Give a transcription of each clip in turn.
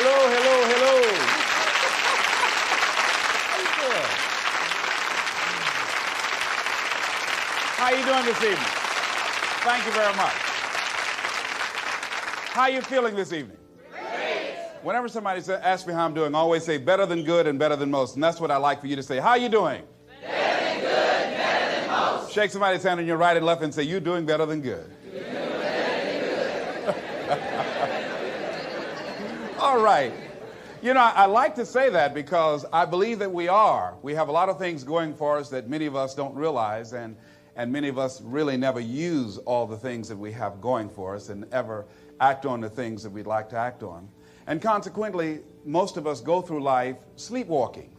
Hello, hello, hello. How you doing this evening? Thank you very much. How are you feeling this evening? Great. Whenever somebody asks me how I'm doing, I always say better than good and better than most. And that's what I like for you to say. How are you doing? Better than good, better than most. Shake somebody's hand on your right and left and say, you're doing better than good. You're doing better than good. All right. You know, I like to say that because I believe that we are. We have a lot of things going for us that many of us don't realize, and many of us really never use all the things that we have going for us and ever act on the things that we'd like to act on. And consequently, most of us go through life sleepwalking,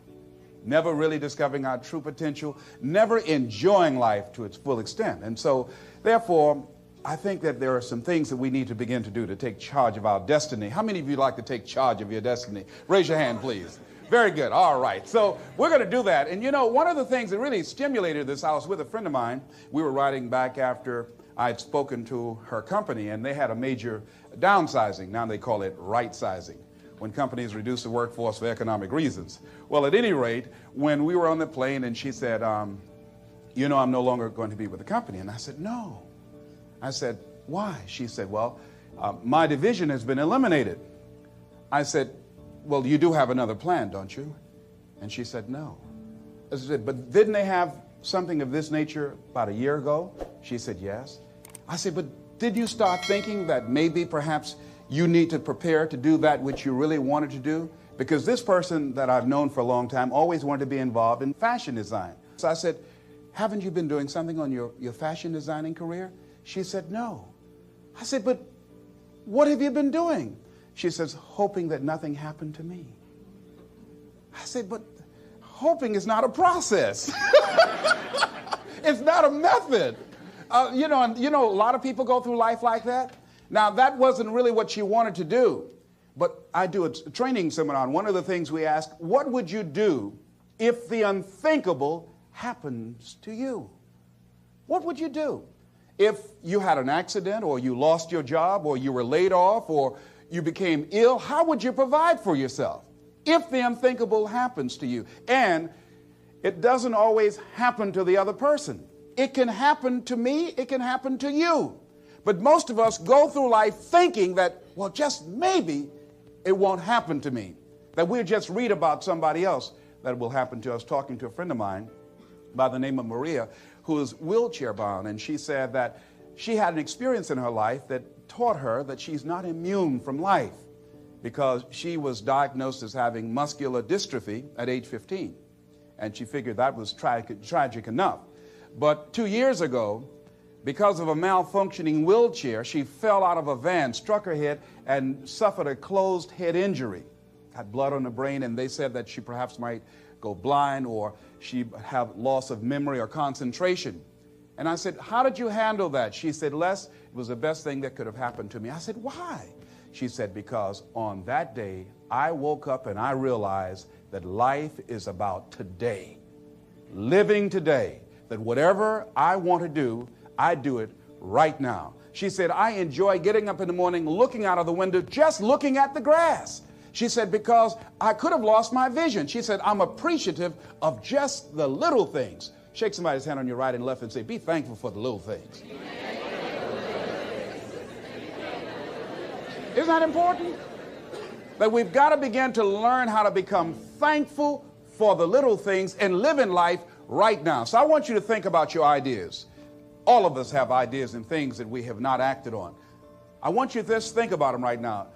never really discovering our true potential, never enjoying life to its full extent. And so, therefore, I think that there are some things that we need to begin to do to take charge of our destiny. How many of you like to take charge of your destiny? Raise your hand, please. Very good. All right. So we're going to do that. And you know, one of the things that really stimulated this, I was with a friend of mine. We were riding back after I'd spoken to her company, and they had a major downsizing. Now they call it right-sizing, when companies reduce the workforce for economic reasons. Well, at any rate, when we were on the plane and she said, you know, I'm no longer going to be with the company. And I said, no. I said, why? She said, well, my division has been eliminated. I said, well, you do have another plan, don't you? And she said, no. I said, but didn't they have something of this nature about a year ago? She said, yes. I said, but did you start thinking that maybe perhaps you need to prepare to do that which you really wanted to do? Because this person that I've known for a long time always wanted to be involved in fashion design. So I said, haven't you been doing something on your fashion designing career? She said, no. I said, but what have you been doing? She says, hoping that nothing happened to me. I said, but hoping is not a process. It's not a method. You know, a lot of people go through life like that. Now, that wasn't really what she wanted to do. But I do a training seminar, and one of the things we ask, what would you do if the unthinkable happens to you? What would you do? If you had an accident, or you lost your job, or you were laid off, or you became ill, how would you provide for yourself if the unthinkable happens to you? And it doesn't always happen to the other person. It can happen to me, it can happen to you. But most of us go through life thinking that, well, just maybe it won't happen to me, that we'll just read about somebody else that will happen to us. Talking to a friend of mine by the name of Maria, who is wheelchair bound, and she said that she had an experience in her life that taught her that she's not immune from life, because she was diagnosed as having muscular dystrophy at age 15, and she figured that was tragic enough. But 2 years ago, because of a malfunctioning wheelchair, she fell out of a van, struck her head, and suffered a closed head injury. Had blood on the brain, and they said that she perhaps might go blind, or she have loss of memory or concentration. And I said, how did you handle that? She said, Les, it was the best thing that could have happened to me. I said, why? She said, because on that day, I woke up and I realized that life is about today. Living today. That whatever I want to do, I do it right now. She said, I enjoy getting up in the morning, looking out of the window, just looking at the grass. She said, because I could have lost my vision. She said, I'm appreciative of just the little things. Shake somebody's hand on your right and left and say, be thankful for the little things. Isn't that important? That we've got to begin to learn how to become thankful for the little things and live in life right now. So I want you to think about your ideas. All of us have ideas and things that we have not acted on. I want you to just think about them right now.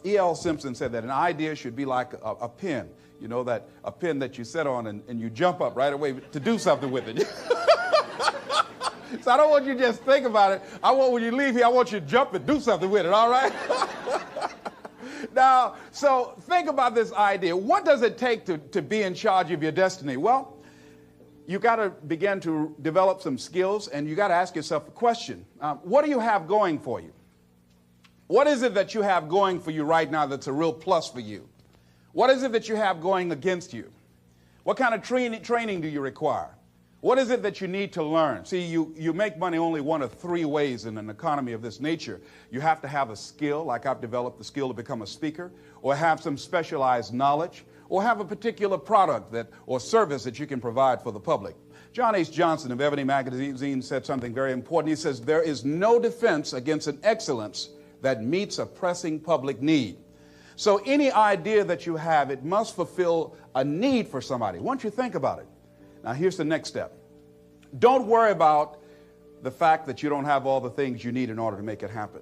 E.L. Simpson said that an idea should be like a pen. You know, that a pen that you sit on and you jump up right away to do something with it. So I don't want you to just think about it. I want, when you leave here, I want you to jump and do something with it, all right? Now, so think about this idea. What does it take to be in charge of your destiny? Well, you got to begin to develop some skills, and you got to ask yourself a question. What do you have going for you? What is it that you have going for you right now that's a real plus for you? What is it that you have going against you? What kind of training do you require? What is it that you need to learn? See, you make money only one of three ways in an economy of this nature. You have to have a skill, like I've developed the skill to become a speaker, or have some specialized knowledge, or have a particular product or service that you can provide for the public. John H. Johnson of Ebony Magazine said something very important. He says, there is no defense against an excellence that meets a pressing public need. So any idea that you have, it must fulfill a need for somebody. Once you think about it. Now here's the next step. Don't worry about the fact that you don't have all the things you need in order to make it happen.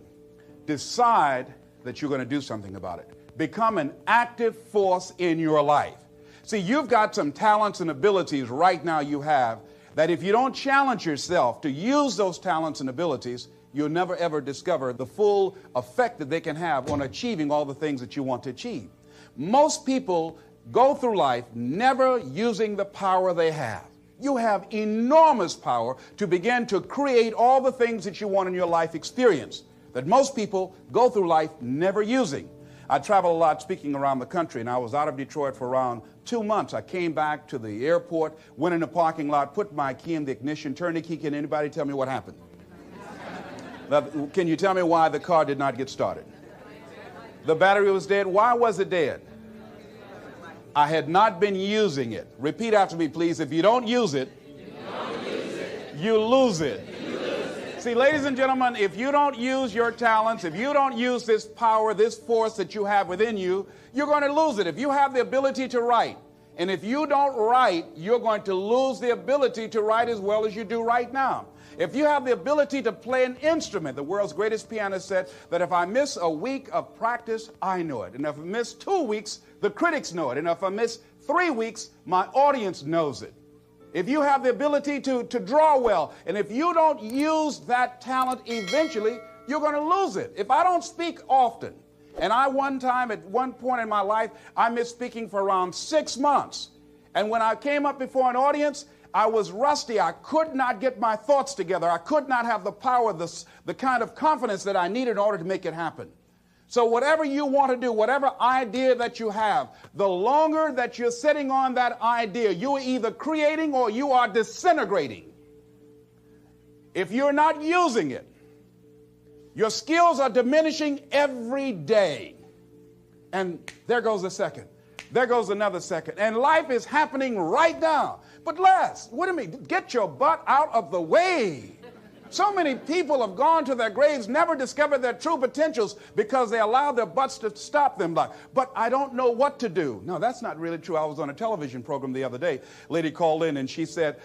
Decide that you're going to do something about it. Become an active force in your life. See, you've got some talents and abilities right now you have that if you don't challenge yourself to use those talents and abilities, you'll never ever discover the full effect that they can have on achieving all the things that you want to achieve. Most people go through life never using the power they have. You have enormous power to begin to create all the things that you want in your life experience that most people go through life never using. I travel a lot speaking around the country, and I was out of Detroit for around 2 months. I came back to the airport, went in the parking lot, put my key in the ignition, turned the key. Can anybody tell me what happened? Can you tell me why the car did not get started? The battery was dead. Why was it dead? I had not been using it. Repeat after me, please. If you don't use it, you lose it. See, ladies and gentlemen, if you don't use your talents, if you don't use this power, this force that you have within you, you're going to lose it. If you have the ability to write, and if you don't write, you're going to lose the ability to write as well as you do right now. If you have the ability to play an instrument, the world's greatest pianist said that if I miss a week of practice, I know it. And if I miss 2 weeks, the critics know it. And if I miss 3 weeks, my audience knows it. If you have the ability to draw well, and if you don't use that talent eventually, you're going to lose it. If I don't speak often, and at one point in my life, I missed speaking for around 6 months. And when I came up before an audience, I was rusty. I could not get my thoughts together. I could not have the power, the kind of confidence that I needed in order to make it happen. So whatever you want to do, whatever idea that you have, the longer that you're sitting on that idea, you're either creating or you are disintegrating. If you're not using it, your skills are diminishing every day. And there goes a second. There goes another second. And life is happening right now. But Les, what do you mean? Get your butt out of the way. So many people have gone to their graves, never discovered their true potentials because they allowed their butts to stop them. But I don't know what to do. No, that's not really true. I was on a television program the other day. A lady called in and she said,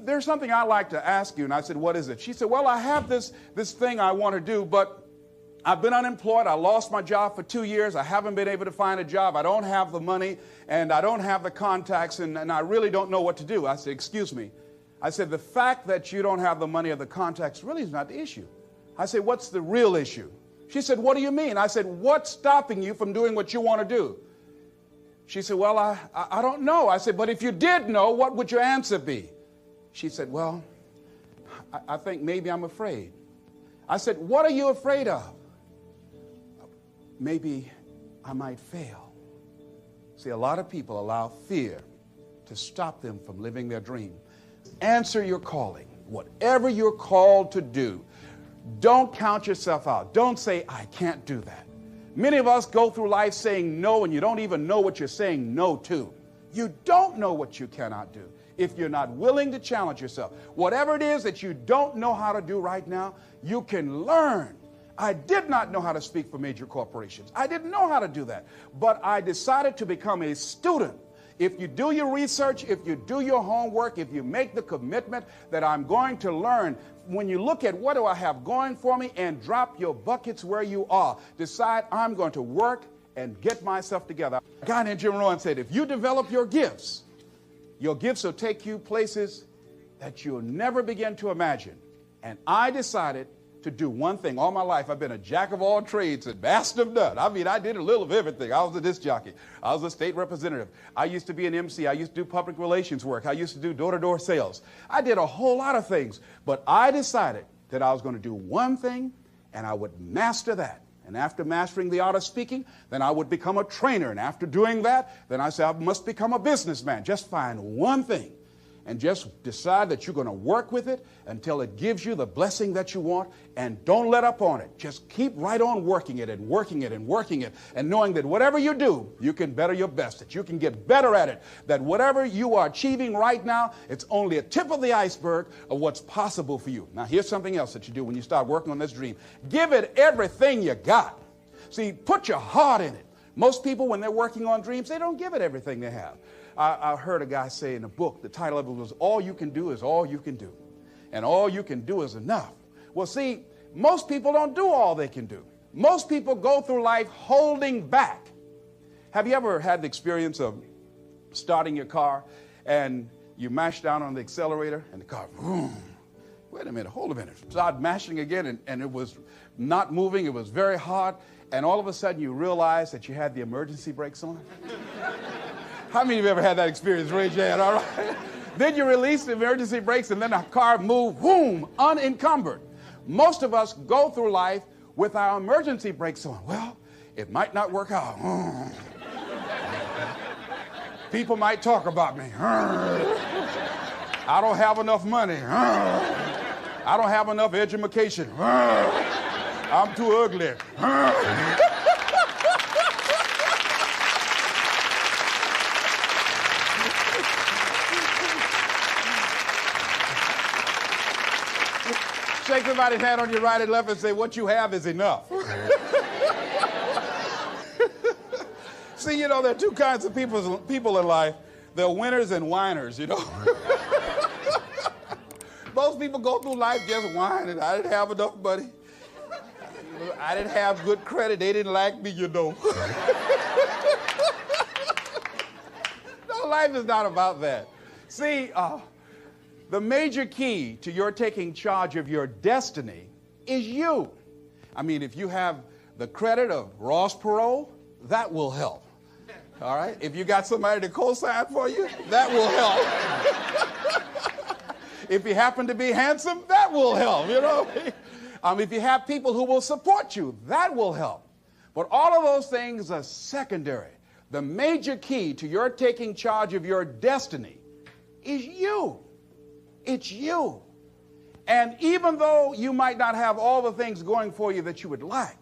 there's something I'd like to ask you. And I said, what is it? She said, well, I have this thing I want to do, but I've been unemployed. I lost my job for 2 years. I haven't been able to find a job. I don't have the money and I don't have the contacts and I really don't know what to do. I said, excuse me. I said, the fact that you don't have the money or the contacts really is not the issue. I said, what's the real issue? She said, what do you mean? I said, what's stopping you from doing what you want to do? She said, well, I don't know. I said, but if you did know, what would your answer be? She said, well, I think maybe I'm afraid. I said, what are you afraid of? Maybe I might fail. See, a lot of people allow fear to stop them from living their dream. Answer your calling. Whatever you're called to do, don't count yourself out. Don't say, I can't do that. Many of us go through life saying no, and you don't even know what you're saying no to. You don't know what you cannot do if you're not willing to challenge yourself. Whatever it is that you don't know how to do right now, you can learn. I did not know how to speak for major corporations. I didn't know how to do that. But I decided to become a student. If you do your research, if you do your homework, if you make the commitment that I'm going to learn, when you look at what do I have going for me and drop your buckets where you are, decide I'm going to work and get myself together. A guy named Jim Rohn said, if you develop your gifts will take you places that you'll never begin to imagine. And I decided to do one thing. All my life, I've been a jack of all trades and master of none. I mean, I did a little of everything. I was a disc jockey. I was a state representative. I used to be an MC. I used to do public relations work. I used to do door-to-door sales. I did a whole lot of things. But I decided that I was going to do one thing, and I would master that. And after mastering the art of speaking, then I would become a trainer. And after doing that, then I said, I must become a businessman. Just find one thing. and just decide that you're going to work with it until it gives you the blessing that you want, and don't let up on it. Just keep right on working it and working it and working it, and knowing that whatever you do, you can better your best, that you can get better at it, that whatever you are achieving right now, it's only a tip of the iceberg of what's possible for you. Now, here's something else that you do when you start working on this dream. Give it everything you got. See, put your heart in it. Most people, when they're working on dreams, they don't give it everything they have. I heard a guy say in a book, the title of it was, All You Can Do Is All You Can Do. And all you can do is enough. Well, see, most people don't do all they can do. Most people go through life holding back. Have you ever had the experience of starting your car and you mash down on the accelerator and the car, vroom, wait a minute, hold a minute. Start mashing again and it was not moving. It was very hard. And all of a sudden you realize that you had the emergency brakes on? How many of you ever had that experience? Raise your hand, all right? Then you release the emergency brakes and then the car moves, boom, unencumbered. Most of us go through life with our emergency brakes on. Well, it might not work out. People might talk about me. I don't have enough money. I don't have enough education. I'm too ugly. Shake somebody's hand on your right and left and say, what you have is enough. See, you know, there are two kinds of people in life. There are winners and whiners, you know. Most people go through life just whining. I didn't have enough money. I didn't have good credit. They didn't like me, you know. No, life is not about that. See, the major key to your taking charge of your destiny is you. I mean, if you have the credit of Ross Perot, that will help. All right? If you got somebody to co-sign for you, that will help. If you happen to be handsome, that will help, you know. If you have people who will support you, that will help. But all of those things are secondary. The major key to your taking charge of your destiny is you. It's you. And even though you might not have all the things going for you that you would like,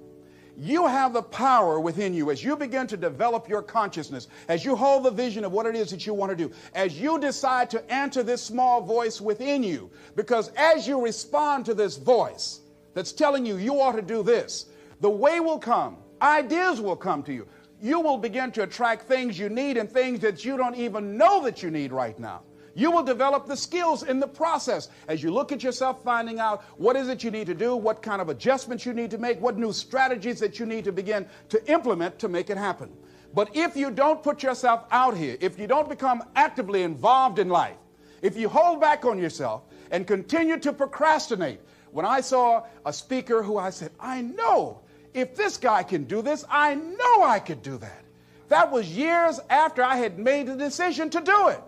you have the power within you as you begin to develop your consciousness, as you hold the vision of what it is that you want to do, as you decide to answer this small voice within you. Because as you respond to this voice that's telling you you ought to do this, the way will come, ideas will come to you. You will begin to attract things you need and things that you don't even know that you need right now. You will develop the skills in the process as you look at yourself, finding out what is it you need to do, what kind of adjustments you need to make, what new strategies that you need to begin to implement to make it happen. But if you don't put yourself out here, if you don't become actively involved in life, if you hold back on yourself and continue to procrastinate, when I saw a speaker who I said, I know if this guy can do this, I know I could do that. That was years after I had made the decision to do it.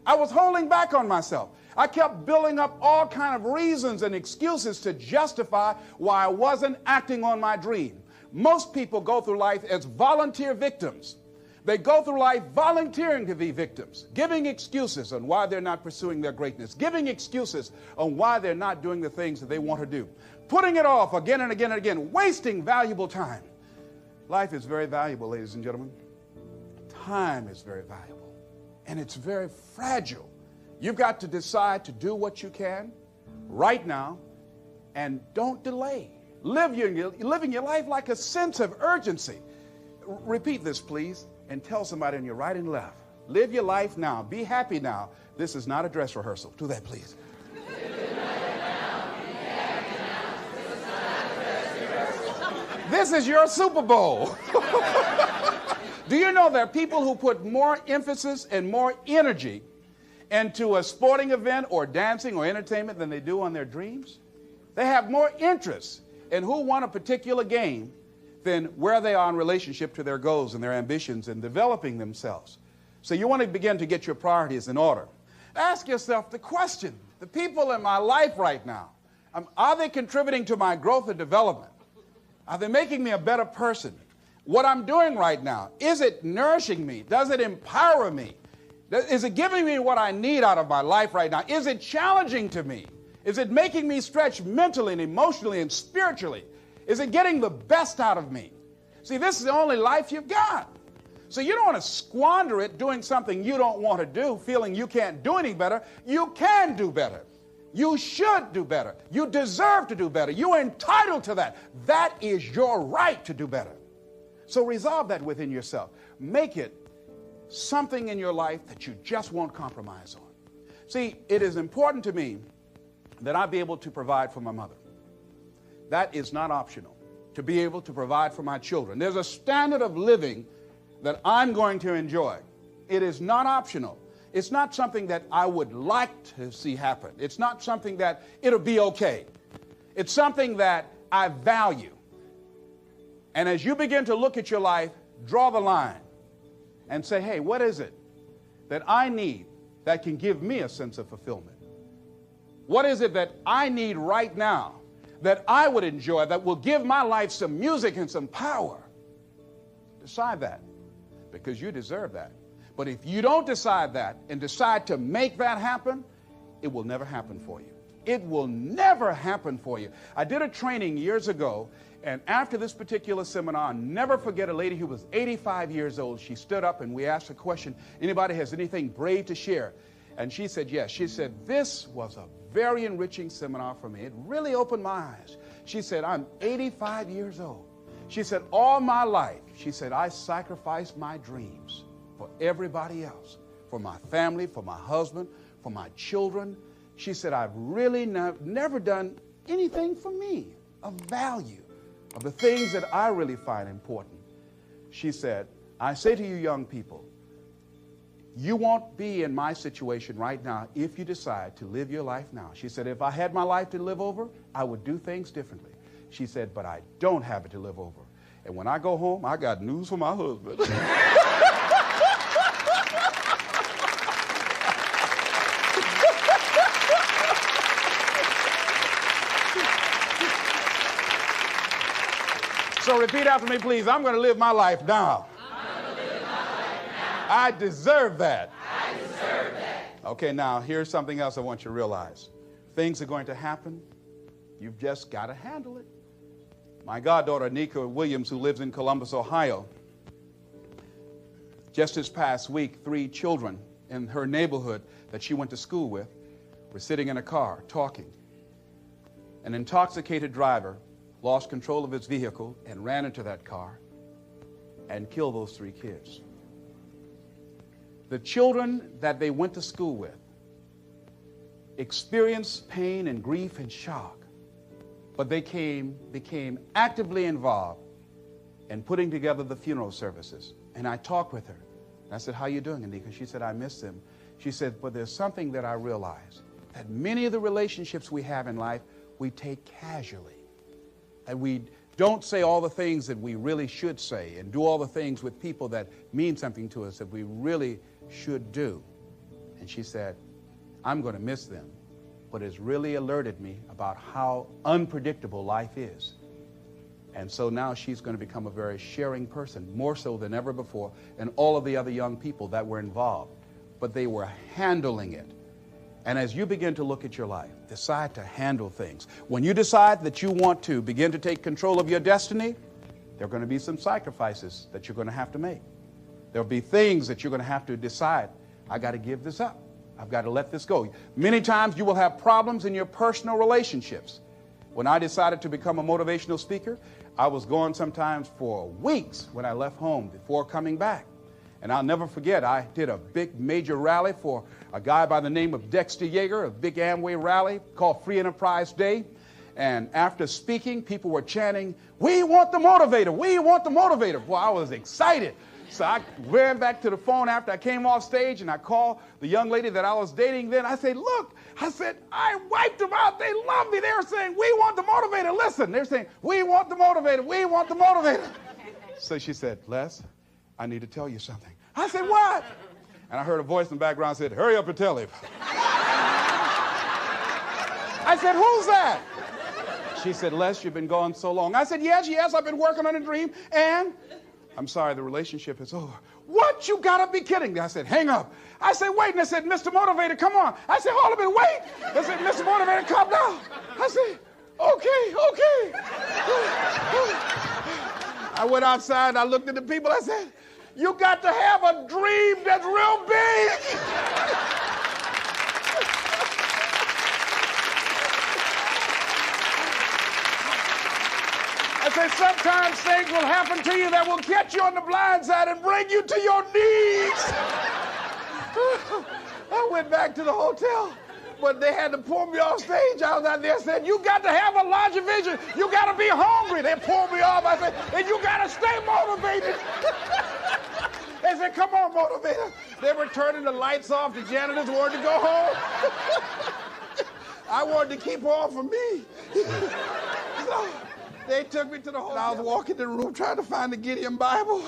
I was holding back on myself. I kept building up all kind of reasons and excuses to justify why I wasn't acting on my dream. Most people go through life as volunteer victims. They go through life volunteering to be victims, giving excuses on why they're not pursuing their greatness, giving excuses on why they're not doing the things that they want to do, putting it off again and again and again, wasting valuable time. Life is very valuable, ladies and gentlemen. Time is very valuable. And it's very fragile. You've got to decide to do what you can right now and don't delay. Living your life like a sense of urgency. Repeat this, please, and tell somebody on your right and left. Live your life now. Be happy now. This is not a dress rehearsal. Do that, please. This is your Super Bowl. Do you know there are people who put more emphasis and more energy into a sporting event or dancing or entertainment than they do on their dreams? They have more interest in who won a particular game than where they are in relationship to their goals and their ambitions and developing themselves. So you want to begin to get your priorities in order. Ask yourself the question, the people in my life right now, are they contributing to my growth and development? Are they making me a better person? What I'm doing right now, is it nourishing me? Does it empower me? Is it giving me what I need out of my life right now? Is it challenging to me? Is it making me stretch mentally and emotionally and spiritually? Is it getting the best out of me? See, this is the only life you've got. So you don't want to squander it doing something you don't want to do, feeling you can't do any better. You can do better. You should do better. You deserve to do better. You're entitled to that. That is your right to do better. So resolve that within yourself. Make it something in your life that you just won't compromise on. See, it is important to me that I be able to provide for my mother. That is not optional. To be able to provide for my children. There's a standard of living that I'm going to enjoy. It is not optional. It's not something that I would like to see happen. It's not something that it'll be okay. It's something that I value. And as you begin to look at your life, draw the line and say, hey, what is it that I need that can give me a sense of fulfillment? What is it that I need right now that I would enjoy, that will give my life some music and some power? Decide that, because you deserve that. But if you don't decide that and decide to make that happen, it will never happen for you. It will never happen for you. I did a training years ago, and after this particular seminar, I'll never forget a lady who was 85 years old. She stood up and we asked her a question, anybody has anything brave to share? And she said yes. She said, this was a very enriching seminar for me. It really opened my eyes. She said, I'm 85 years old. She said, all my life, she said, I sacrificed my dreams for everybody else, for my family, for my husband, for my children. She said, I've really never done anything for me of value, of the things that I really find important. She said, I say to you young people, you won't be in my situation right now if you decide to live your life now. She said, if I had my life to live over, I would do things differently. She said, but I don't have it to live over. And when I go home, I got news for my husband. So repeat after me, please. I'm going to live my life now. I deserve that. I deserve that. Okay, now here's something else I want you to realize. Things are going to happen. You've just got to handle it. My goddaughter, Nika Williams, who lives in Columbus, Ohio, just this past week, 3 children in her neighborhood that she went to school with were sitting in a car talking. An intoxicated driver lost control of his vehicle and ran into that car and killed those 3 kids. The children that they went to school with experienced pain and grief and shock, but they became actively involved in putting together the funeral services. And I talked with her. I said, how you doing, Anika? She said, I miss them. She said, but there's something that I realized, that many of the relationships we have in life, we take casually. And we don't say all the things that we really should say and do all the things with people that mean something to us that we really should do. And she said, I'm going to miss them. But it's really alerted me about how unpredictable life is. And so now she's going to become a very sharing person, more so than ever before, and all of the other young people that were involved. But they were handling it. And as you begin to look at your life, decide to handle things. When you decide that you want to begin to take control of your destiny, there are going to be some sacrifices that you're going to have to make. There'll be things that you're going to have to decide, I got to give this up. I've got to let this go. Many times you will have problems in your personal relationships. When I decided to become a motivational speaker, I was gone sometimes for weeks when I left home before coming back. And I'll never forget, I did a big major rally for a guy by the name of Dexter Yeager, a big Amway rally called Free Enterprise Day. And after speaking, people were chanting, we want the motivator, we want the motivator. Well, I was excited. So I ran back to the phone after I came off stage and I called the young lady that I was dating then. I said, look, I wiped them out. They love me. They were saying, we want the motivator. Listen, they're saying, we want the motivator. We want the motivator. So she said, Les, I need to tell you something. I said, what? And I heard a voice in the background said, hurry up and tell him. I said, who's that? She said, Les, you've been gone so long. I said, yes, I've been working on a dream. And I'm sorry, the relationship is over. What? You gotta be kidding me. I said, hang up. I said, wait. And they said, Mr. Motivator, come on. I said, hold a minute, wait. They said, Mr. Motivator, come down. I said, okay. I went outside, I looked at the people, I said, you got to have a dream that's real big. I said, sometimes things will happen to you that will catch you on the blind side and bring you to your knees. I went back to the hotel, but they had to pull me off stage. I was out there and said, you got to have a larger vision. You got to be hungry. They pulled me off. I said, and you got to stay motivated. They said, come on, motivator. They were turning the lights off. The janitors wanted to go home. I wanted to keep on for me. So they took me to the hotel. I was walking in the room trying to find the Gideon Bible.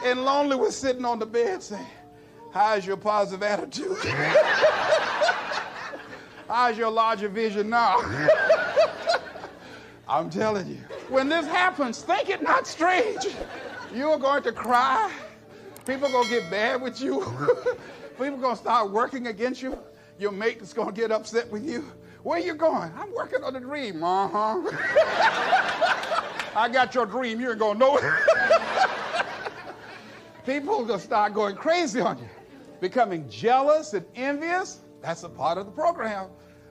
And Lonely was sitting on the bed saying, how's your positive attitude? How's your larger vision now? I'm telling you, when this happens, think it not strange. You're going to cry. People are going to get mad with you. People are going to start working against you. Your mate is going to get upset with you. Where you going? I'm working on a dream. Uh-huh. I got your dream. You ain't going to know it. People are going to start going crazy on you. Becoming jealous and envious, that's a part of the program.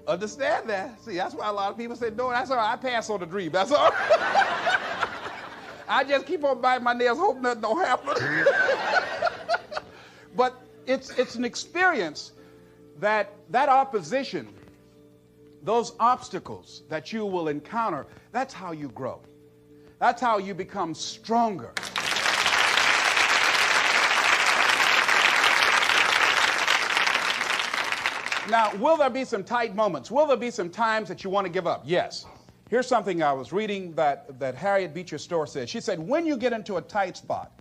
Understand that. See, that's why a lot of people say, no, that's all right. I pass on the dream. That's all right. I just keep on biting my nails, hope nothing don't happen. But it's an experience that opposition, those obstacles that you will encounter, that's how you grow. That's how you become stronger. Now, will there be some tight moments? Will there be some times that you want to give up? Yes. Here's something I was reading that Harriet Beecher Stowe said. She said, when you get into a tight spot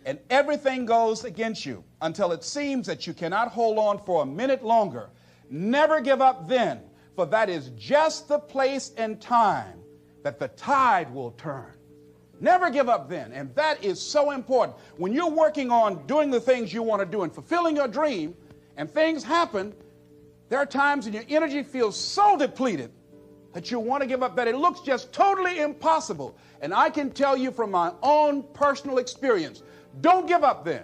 and everything goes against you until it seems that you cannot hold on for a minute longer, never give up then, for that is just the place and time that the tide will turn. Never give up then. And that is so important. When you're working on doing the things you want to do and fulfilling your dream and things happen, there are times when your energy feels so depleted that you want to give up, that it looks just totally impossible. And I can tell you from my own personal experience, don't give up then.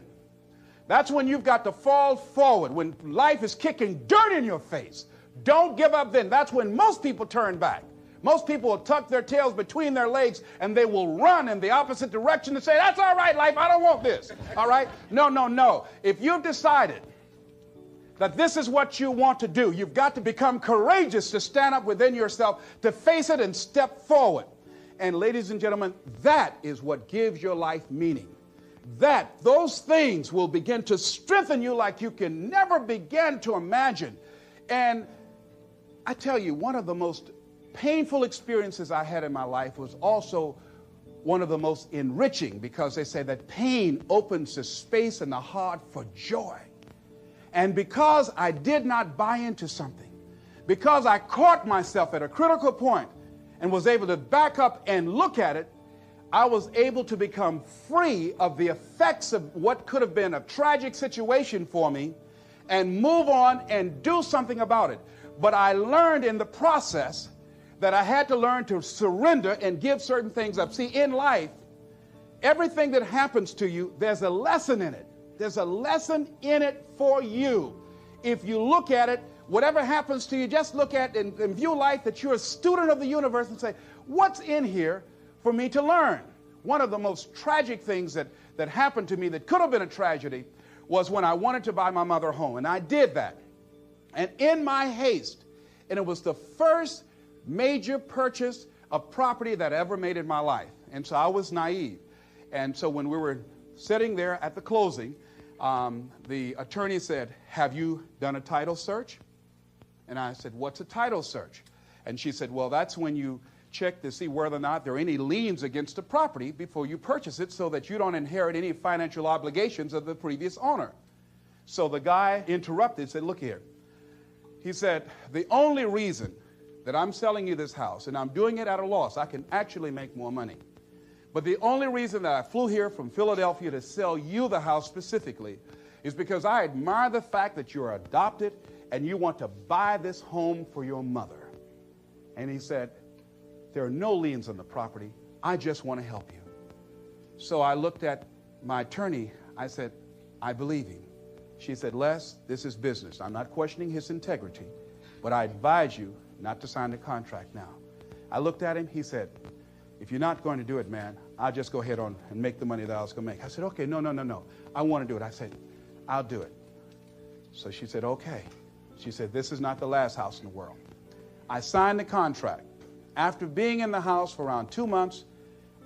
That's when you've got to fall forward, when life is kicking dirt in your face. Don't give up then. That's when most people turn back. Most people will tuck their tails between their legs and they will run in the opposite direction and say, that's all right, life, I don't want this. All right? No. If you've decided that this is what you want to do, you've got to become courageous to stand up within yourself, to face it and step forward. And ladies and gentlemen, that is what gives your life meaning. Those things will begin to strengthen you like you can never begin to imagine. And I tell you, one of the most painful experiences I had in my life was also one of the most enriching, because they say that pain opens the space in the heart for joy. And because I did not buy into something, because I caught myself at a critical point and was able to back up and look at it, I was able to become free of the effects of what could have been a tragic situation for me and move on and do something about it. But I learned in the process that I had to learn to surrender and give certain things up. See, in life, everything that happens to you, there's a lesson in it. There's a lesson in it for you. If you look at it, whatever happens to you, just look at and view life that you're a student of the universe and say, what's in here for me to learn? One of the most tragic things that happened to me that could have been a tragedy was when I wanted to buy my mother a home. And I did that. And in my haste, and it was the first major purchase of property that I ever made in my life. And so I was naive. And so when we were sitting there at the closing, the attorney said, have you done a title search? And I said, what's a title search? And she said, well, that's when you check to see whether or not there are any liens against the property before you purchase it, so that you don't inherit any financial obligations of the previous owner. So the guy interrupted, said, look here. He said, the only reason that I'm selling you this house, and I'm doing it at a loss, I can actually make more money. But the only reason that I flew here from Philadelphia to sell you the house specifically is because I admire the fact that you're adopted and you want to buy this home for your mother. And he said, there are no liens on the property. I just want to help you. So I looked at my attorney. I said, I believe him. She said, Les, this is business. I'm not questioning his integrity, but I advise you not to sign the contract now. I looked at him. He said, if you're not going to do it, man, I'll just go ahead on and make the money that I was going to make. I said, okay, no. I want to do it. I said, I'll do it. So she said, okay. She said, this is not the last house in the world. I signed the contract. After being in the house for around 2 months,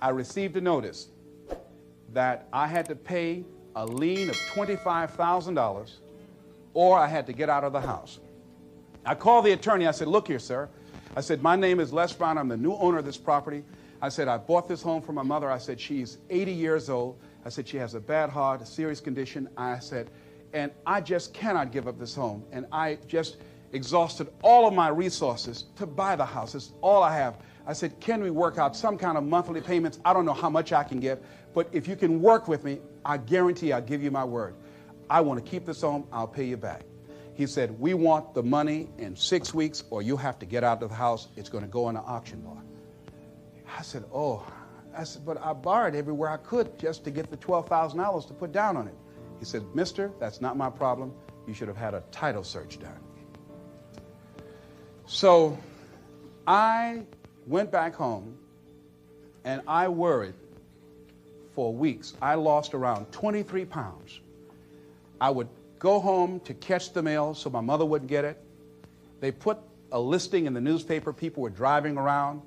I received a notice that I had to pay a lien of $25,000 or I had to get out of the house. I called the attorney. I said, look here, sir. I said, my name is Les Brown. I'm the new owner of this property. I said, I bought this home for my mother. I said, she's 80 years old. I said, she has a bad heart, a serious condition. I said, and I just cannot give up this home. And I just exhausted all of my resources to buy the house. It's all I have. I said, can we work out some kind of monthly payments? I don't know how much I can give, but if you can work with me, I guarantee I'll give you my word. I want to keep this home. I'll pay you back. He said, we want the money in 6 weeks or you have to get out of the house. It's going to go in the auction block. I said, oh. I said, but I borrowed everywhere I could just to get the $12,000 to put down on it. He said, mister, that's not my problem. You should have had a title search done. So I went back home and I worried for weeks. I lost around 23 pounds. I would go home to catch the mail so my mother wouldn't get it. They put a listing in the newspaper. People were driving around,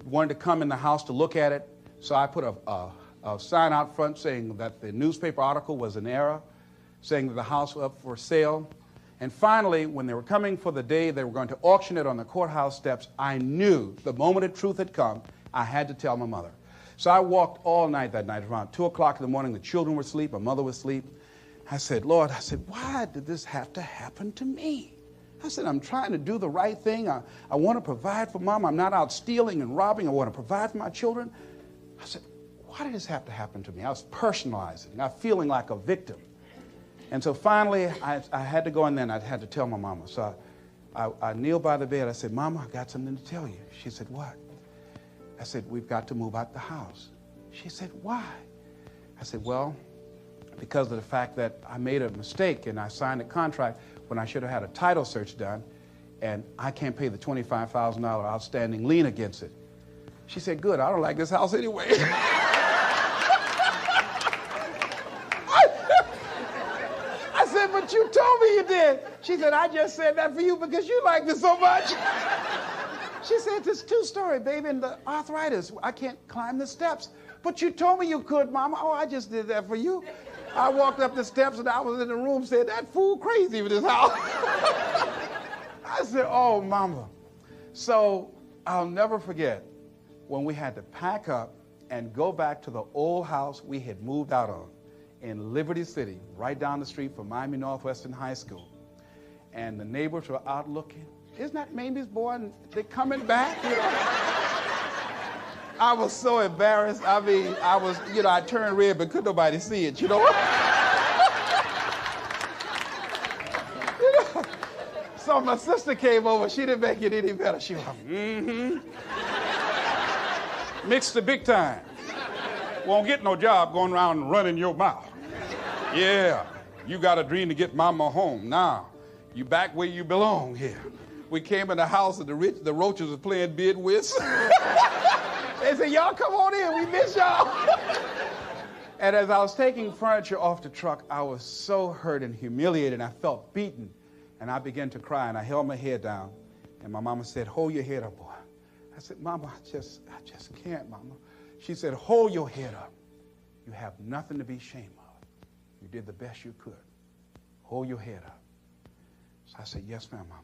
wanted to come in the house to look at it. So I put a sign out front saying that the newspaper article was an error, saying that the house was up for sale. And finally, when they were coming for the day they were going to auction it on the courthouse steps, I knew the moment the truth had come, I had to tell my mother. So I walked all night that night. Around 2 o'clock in the morning, the children were asleep, my mother was asleep. I said, Lord, why did this have to happen to me? I said, I'm trying to do the right thing. I want to provide for Mom. I'm not out stealing and robbing. I want to provide for my children. I said, why did this have to happen to me? I was personalizing. I was feeling like a victim. And so finally, I had to go in there and I had to tell my mama. So I kneeled by the bed. I said, Mama, I got something to tell you. She said, what? I said, we've got to move out the house. She said, why? I said, well, because of the fact that I made a mistake and I signed a contract when I should have had a title search done, and I can't pay the $25,000 outstanding lien against it. She said, good, I don't like this house anyway. I said, but you told me you did. She said, I just said that for you because you like this so much. She said, it's 2-story, baby, and the arthritis. I can't climb the steps. But you told me you could, Mama. Oh, I just did that for you. I walked up the steps and I was in the room saying, that fool crazy with this house. I said, oh, Mama. So I'll never forget when we had to pack up and go back to the old house we had moved out on in Liberty City, right down the street from Miami Northwestern High School. And the neighbors were out looking. Isn't that Mamie's boy? And they're coming back, you know. I was so embarrassed. I mean, I turned red, but couldn't nobody see it, you know. So my sister came over. She didn't make it any better. She was mixed the big time. Won't get no job going around and running your mouth. Yeah, you got a dream to get Mama home. Now, you back where you belong here. We came in the house and the roaches were playing bid whist. They said, y'all come on in, we miss y'all. And as I was taking furniture off the truck, I was so hurt and humiliated. I felt beaten. And I began to cry, and I held my head down. And my mama said, hold your head up, boy. I said, Mama, I just can't, Mama. She said, hold your head up. You have nothing to be ashamed of. You did the best you could. Hold your head up. So I said, yes, ma'am, Mama.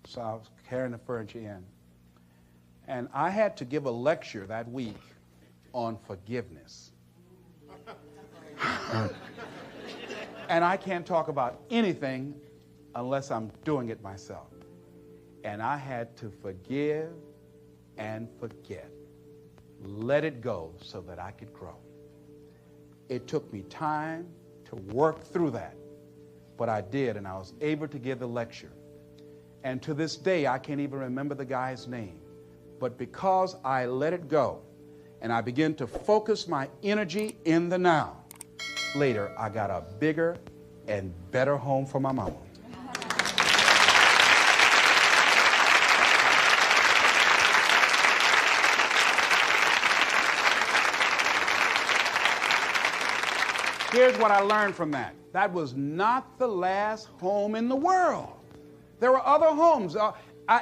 So I was carrying the furniture in. And I had to give a lecture that week on forgiveness. And I can't talk about anything unless I'm doing it myself. And I had to forgive and forget. let it go so that I could grow. It took me time to work through that, but I did, and I was able to give the lecture. And to this day, I can't even remember the guy's name. But because I let it go and I began to focus my energy in the now, later I got a bigger and better home for my mama. Here's what I learned from that. That was not the last home in the world. There were other homes.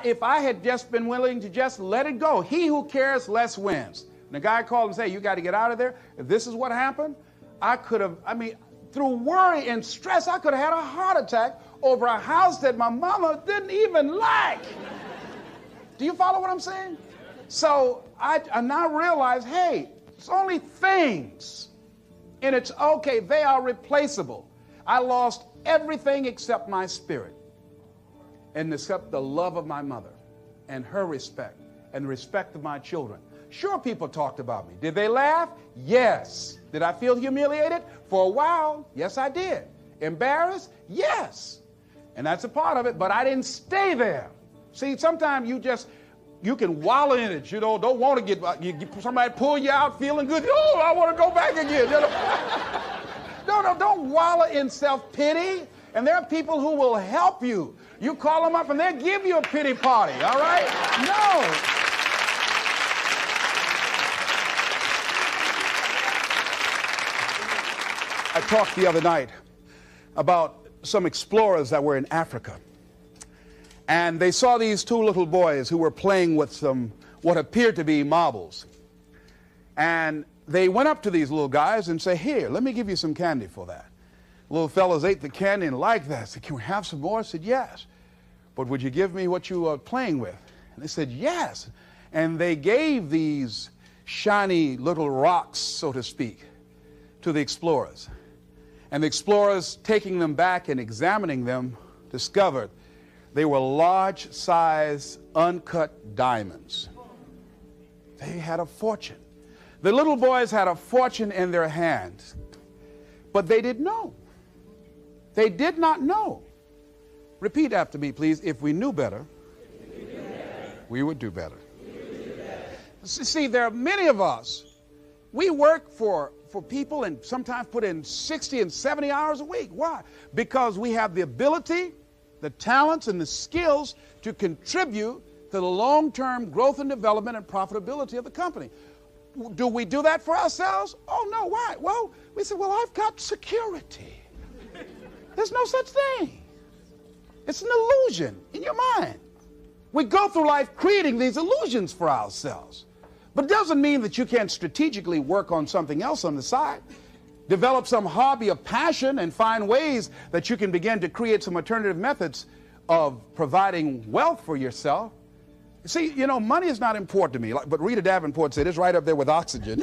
If I had just been willing to just let it go, he who cares less wins. And the guy called and said, you got to get out of there. If this is what happened, I could have, through worry and stress, I could have had a heart attack over a house that my mama didn't even like. Do you follow what I'm saying? So I now realize, hey, it's only things. And it's okay, they are replaceable. I lost everything except my spirit, and except the love of my mother and her respect and the respect of my children. Sure, people talked about me. Did they laugh? Yes. Did I feel humiliated? For a while, yes, I did. Embarrassed? Yes. And that's a part of it, but I didn't stay there. See, sometimes you can wallow in it, don't want to get somebody pull you out feeling good. Oh, I want to go back again. Don't wallow in self-pity. And there are people who will help you. You call them up and they'll give you a pity party, all right? No. I talked the other night about some explorers that were in Africa. And they saw these two little boys who were playing with some what appeared to be marbles. And they went up to these little guys and say, here, let me give you some candy for that. Little fellows ate the candy and liked that. I said, can we have some more? I said, yes. But would you give me what you are playing with? And they said, yes. And they gave these shiny little rocks, so to speak, to the explorers. And the explorers, taking them back and examining them, discovered they were large-size, uncut diamonds. They had a fortune. The little boys had a fortune in their hands, but they didn't know. They did not know. Repeat after me, please. If we knew better, we would do better. See, there are many of us, we work for people and sometimes put in 60 and 70 hours a week. Why? Because we have the ability, the talents, and the skills to contribute to the long-term growth and development and profitability of the company. Do we do that for ourselves? Oh, no. Why? Well, we say, well, I've got security. There's no such thing. It's an illusion in your mind. We go through life creating these illusions for ourselves. But it doesn't mean that you can't strategically work on something else on the side. Develop some hobby of passion and find ways that you can begin to create some alternative methods of providing wealth for yourself. See, money is not important to me, but Rita Davenport said it's right up there with oxygen.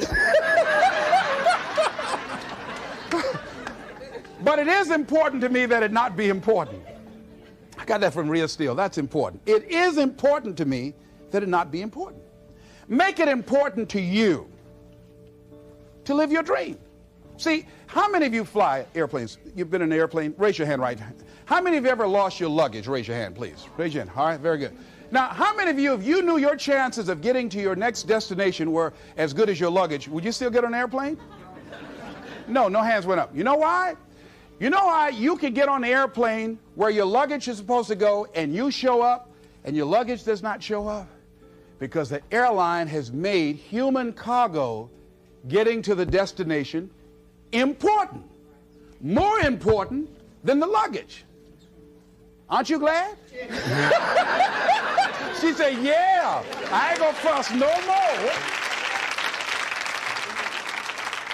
But it is important to me that it not be important. I got that from Rhea Steele. That's important. It is important to me that it not be important. Make it important to you to live your dream. See, how many of you fly airplanes? You've been in an airplane? Raise your hand right. How many of you ever lost your luggage? Raise your hand, please. Raise your hand. All right, very good. Now, how many of you, if you knew your chances of getting to your next destination were as good as your luggage, would you still get on an airplane? No hands went up. You know why? You know why you could get on an airplane where your luggage is supposed to go and you show up and your luggage does not show up? Because the airline has made human cargo getting to the destination important, more important than the luggage. Aren't you glad? She said, yeah, I ain't gonna fuss no more.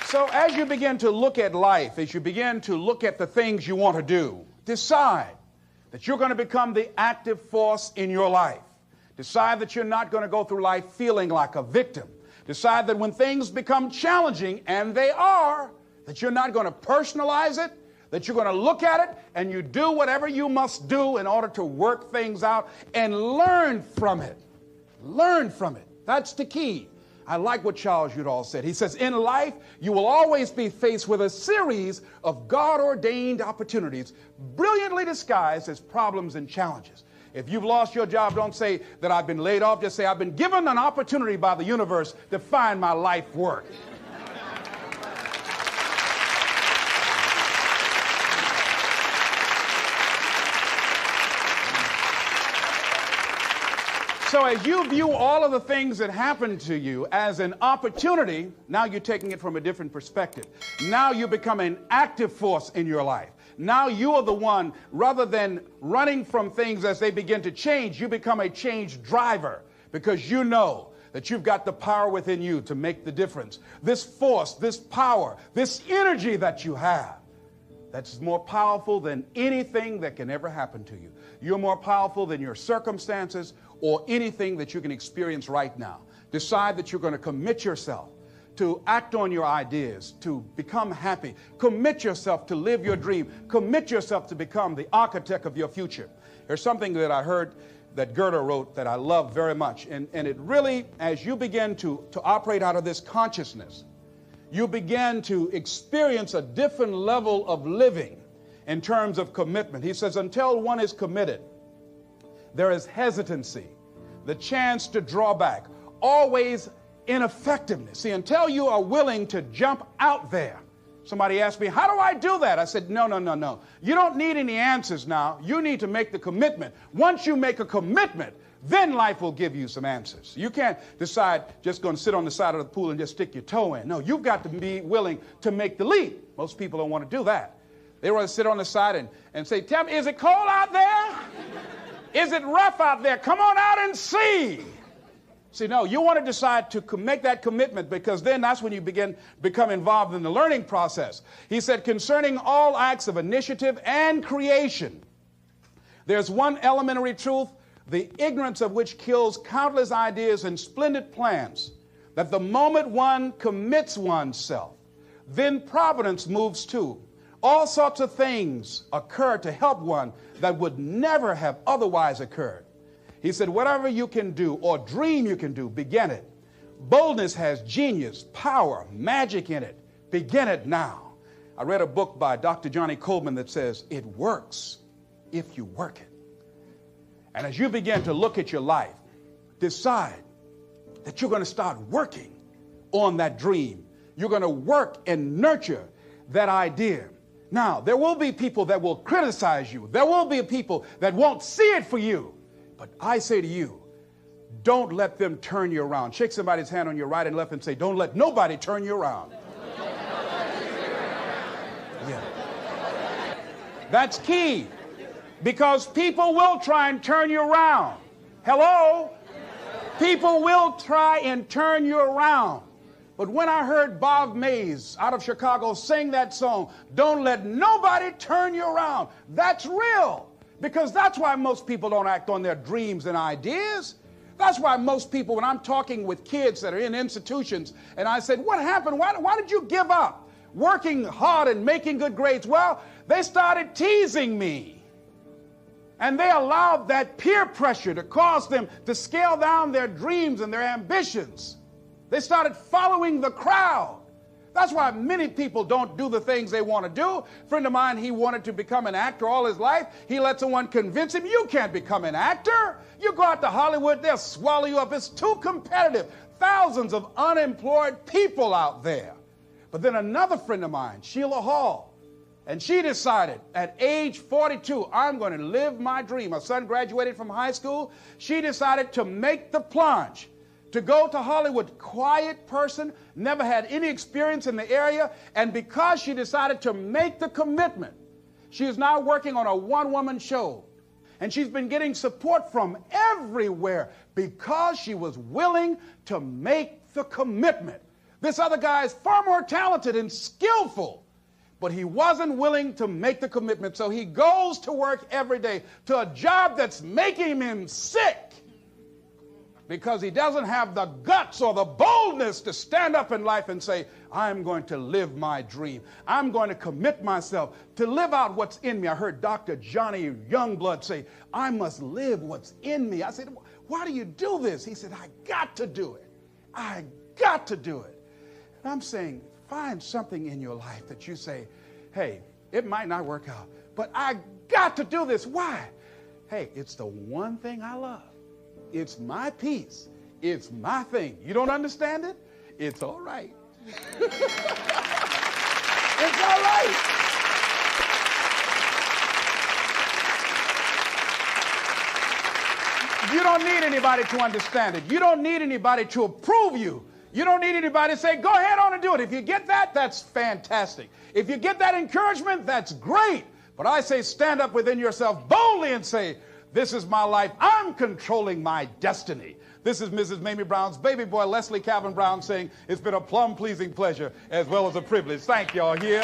So as you begin to look at life, as you begin to look at the things you want to do, decide that you're going to become the active force in your life. Decide that you're not going to go through life feeling like a victim. Decide that when things become challenging, and they are, that you're not going to personalize it, that you're going to look at it and you do whatever you must do in order to work things out and learn from it. Learn from it. That's the key. I like what Charles Udall said. He says, in life, you will always be faced with a series of God-ordained opportunities, brilliantly disguised as problems and challenges. If you've lost your job, don't say that I've been laid off. Just say, I've been given an opportunity by the universe to find my life work. So as you view all of the things that happen to you as an opportunity, now you're taking it from a different perspective. Now you become an active force in your life. Now you are the one, rather than running from things as they begin to change, you become a change driver because you know that you've got the power within you to make the difference. This force, this power, this energy that you have, that's more powerful than anything that can ever happen to you. You're more powerful than your circumstances or anything that you can experience right now. Decide that you're going to commit yourself to act on your ideas, to become happy. Commit yourself to live your dream. Commit yourself to become the architect of your future. There's something that I heard that Goethe wrote that I love very much. And it really, as you begin to operate out of this consciousness, you begin to experience a different level of living in terms of commitment. He says, until one is committed, there is hesitancy, the chance to draw back, always ineffectiveness. See, until you are willing to jump out there. Somebody asked me, how do I do that? I said, no. You don't need any answers now. You need to make the commitment. Once you make a commitment, then life will give you some answers. You can't decide just going to sit on the side of the pool and just stick your toe in. No, you've got to be willing to make the leap. Most people don't want to do that. They want to sit on the side and say, tell me, is it cold out there? Is it rough out there? Come on out and see. See, no, you want to decide to make that commitment because then that's when you become involved in the learning process. He said, concerning all acts of initiative and creation, there's one elementary truth, the ignorance of which kills countless ideas and splendid plans, that the moment one commits oneself, then providence moves too. All sorts of things occur to help one that would never have otherwise occurred. He said, whatever you can do or dream you can do, begin it. Boldness has genius, power, magic in it. Begin it now. I read a book by Dr. Johnny Coleman that says, it works if you work it. And as you begin to look at your life, decide that you're going to start working on that dream. You're going to work and nurture that idea. Now, there will be people that will criticize you. There will be people that won't see it for you. But I say to you, don't let them turn you around. Shake somebody's hand on your right and left and say, don't let nobody turn you around. Yeah. That's key. Because people will try and turn you around. Hello? People will try and turn you around. But when I heard Bob Mays out of Chicago sing that song, don't let nobody turn you around, that's real. Because that's why most people don't act on their dreams and ideas. That's why most people, when I'm talking with kids that are in institutions, and I said, what happened? Why did you give up working hard and making good grades? Well, they started teasing me. And they allowed that peer pressure to cause them to scale down their dreams and their ambitions. They started following the crowd. That's why many people don't do the things they want to do. A friend of mine, he wanted to become an actor all his life. He let someone convince him, you can't become an actor. You go out to Hollywood, they'll swallow you up. It's too competitive. Thousands of unemployed people out there. But then another friend of mine, Sheila Hall, and she decided at age 42, I'm going to live my dream. Her son graduated from high school. She decided to make the plunge, to go to Hollywood. Quiet person, never had any experience in the area. And because she decided to make the commitment, she is now working on a one-woman show. And she's been getting support from everywhere because she was willing to make the commitment. This other guy is far more talented and skillful, but he wasn't willing to make the commitment. So he goes to work every day to a job that's making him sick because he doesn't have the guts or the boldness to stand up in life and say, I'm going to live my dream. I'm going to commit myself to live out what's in me. I heard Dr. Johnny Youngblood say, I must live what's in me. I said, why do you do this? He said, I got to do it. I got to do it. And I'm saying, find something in your life that you say, hey, it might not work out, but I got to do this. Why? Hey, it's the one thing I love. It's my peace. It's my thing. You don't understand it? It's all right. It's all right. You don't need anybody to understand it. You don't need anybody to approve you. You don't need anybody to say, go ahead on and do it. If you get that, that's fantastic. If you get that encouragement, that's great. But I say stand up within yourself boldly and say, this is my life. I'm controlling my destiny. This is Mrs. Mamie Brown's baby boy, Leslie Calvin Brown, saying it's been a plum-pleasing pleasure as well as a privilege. Thank y'all here.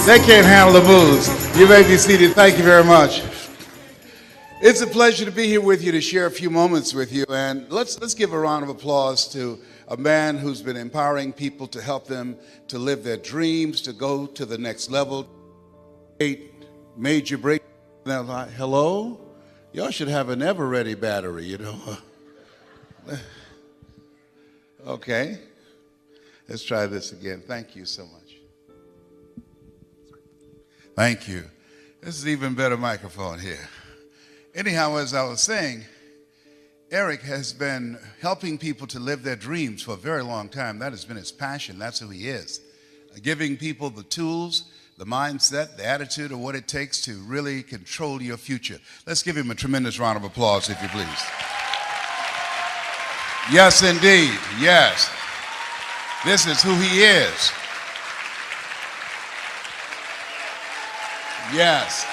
They can't handle the moves. You may be seated. Thank you very much. It's a pleasure to be here with you to share a few moments with you. And let's give a round of applause to a man who's been empowering people to help them to live their dreams, to go to the next level. 8 major break. Now, like, hello? Y'all should have an ever-ready battery, you know. Okay. Let's try this again. Thank you so much. Thank you. This is even better microphone here. Anyhow, as I was saying, Eric has been helping people to live their dreams for a very long time. That has been his passion. That's who he is. Giving people the tools, the mindset, the attitude of what it takes to really control your future. Let's give him a tremendous round of applause, if you please. Yes, indeed. Yes. This is who he is. Yes.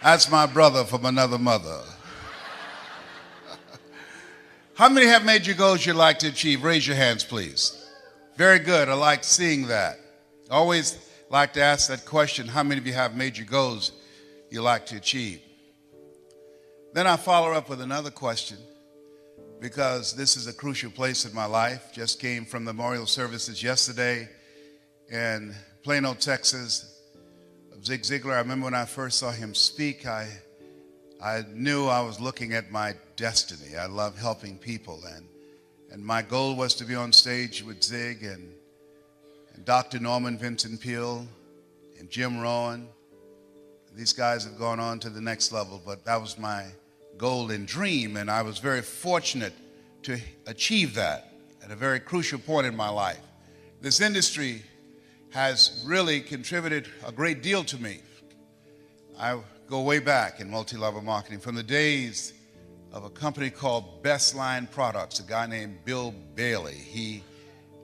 That's my brother from another mother. How many have major goals you'd like to achieve? Raise your hands, please. Very good. I like seeing that. I always like to ask that question, how many of you have major goals you like to achieve? Then I follow up with another question, because this is a crucial place in my life. Just came from the memorial services yesterday in Plano, Texas. Zig Ziglar, I remember when I first saw him speak, I knew I was looking at my destiny. I love helping people, and my goal was to be on stage with Zig and Dr. Norman Vincent Peale and Jim Rohn. These guys have gone on to the next level, but that was my goal and dream, and I was very fortunate to achieve that at a very crucial point in my life. This industry has really contributed a great deal to me. I go way back in multi-level marketing from the days of a company called Best Line Products, a guy named Bill Bailey. He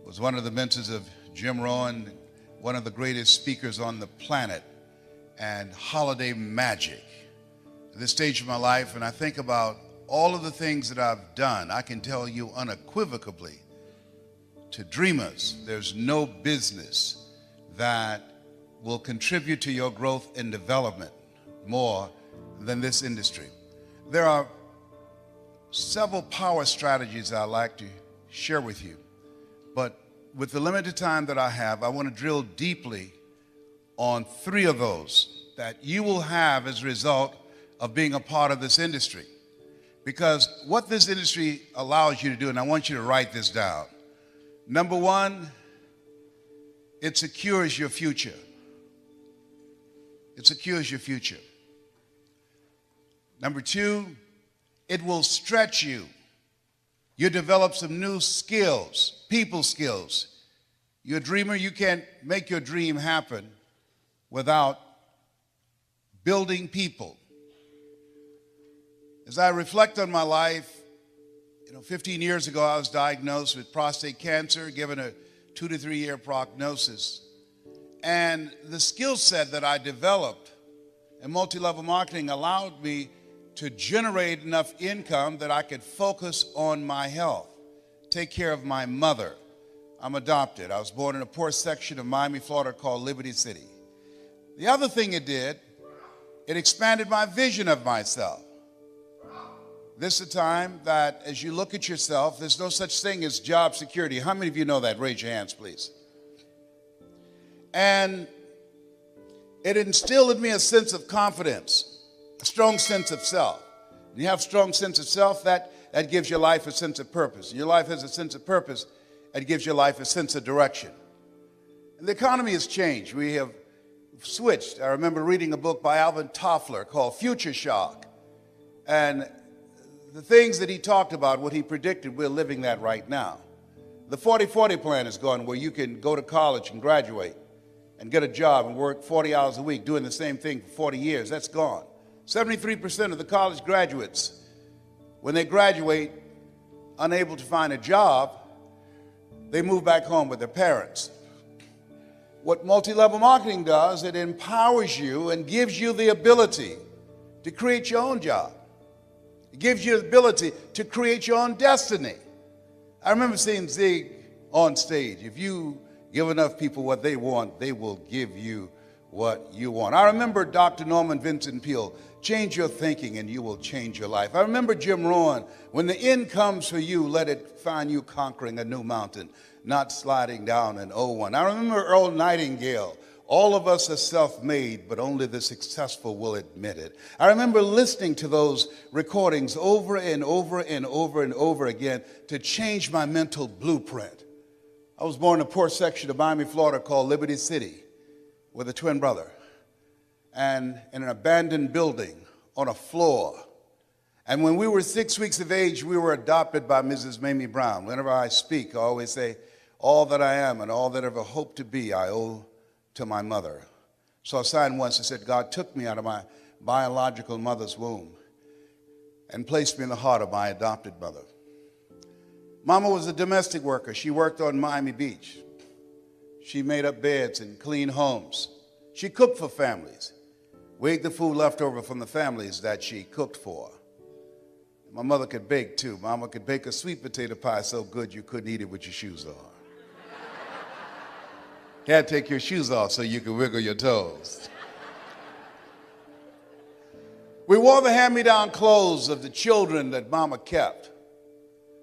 was one of the mentors of Jim Rohn, one of the greatest speakers on the planet, and Holiday Magic. At this stage of my life, and I think about all of the things that I've done, I can tell you unequivocally, to dreamers, there's no business that will contribute to your growth and development more than this industry. There are several power strategies I'd like to share with you, but with the limited time that I have, I want to drill deeply on 3 of those that you will have as a result of being a part of this industry. Because what this industry allows you to do, and I want you to write this down. Number 1, it secures your future. It secures your future. Number 2, it will stretch you. You develop some new skills, people skills. You're a dreamer, you can't make your dream happen without building people. As I reflect on my life, 15 years ago I was diagnosed with prostate cancer, given a 2 to 3 year prognosis. And the skill set that I developed in multi-level marketing allowed me to generate enough income that I could focus on my health, take care of my mother. I'm adopted. I was born in a poor section of Miami, Florida called Liberty City. The other thing it did, it expanded my vision of myself. This is a time that as you look at yourself, there's no such thing as job security. How many of you know that? Raise your hands, please. And it instilled in me a sense of confidence, a strong sense of self. When you have a strong sense of self, that gives your life a sense of purpose. Your life has a sense of purpose, that gives your life a sense of direction. And the economy has changed. We have switched. I remember reading a book by Alvin Toffler called Future Shock. And the things that he talked about, what he predicted, we're living that right now. The 40-40 plan is gone, where you can go to college and graduate and get a job and work 40 hours a week doing the same thing for 40 years. That's gone. 73% of the college graduates, when they graduate, unable to find a job, they move back home with their parents. What multi-level marketing does, it empowers you and gives you the ability to create your own job. It gives you the ability to create your own destiny. I remember seeing Zig on stage. If you give enough people what they want, they will give you what you want. I remember Dr. Norman Vincent Peale, change your thinking and you will change your life. I remember Jim Rohn, when the end comes for you, let it find you conquering a new mountain, not sliding down an old one. I remember Earl Nightingale, all of us are self-made, but only the successful will admit it. I remember listening to those recordings over and over and over and over again to change my mental blueprint. I was born in a poor section of Miami, Florida called Liberty City with a twin brother, and in an abandoned building on a floor. And when we were 6 weeks of age, we were adopted by Mrs. Mamie Brown. Whenever I speak, I always say, all that I am and all that I ever hope to be, I owe to my mother. So I signed once and said, God took me out of my biological mother's womb and placed me in the heart of my adopted mother. Mama was a domestic worker. She worked on Miami Beach. She made up beds and cleaned homes. She cooked for families, weighed the food left over from the families that she cooked for. My mother could bake too. Mama could bake a sweet potato pie so good you couldn't eat it with your shoes on. You had to take your shoes off so you could wiggle your toes. We wore the hand-me-down clothes of the children that Mama kept.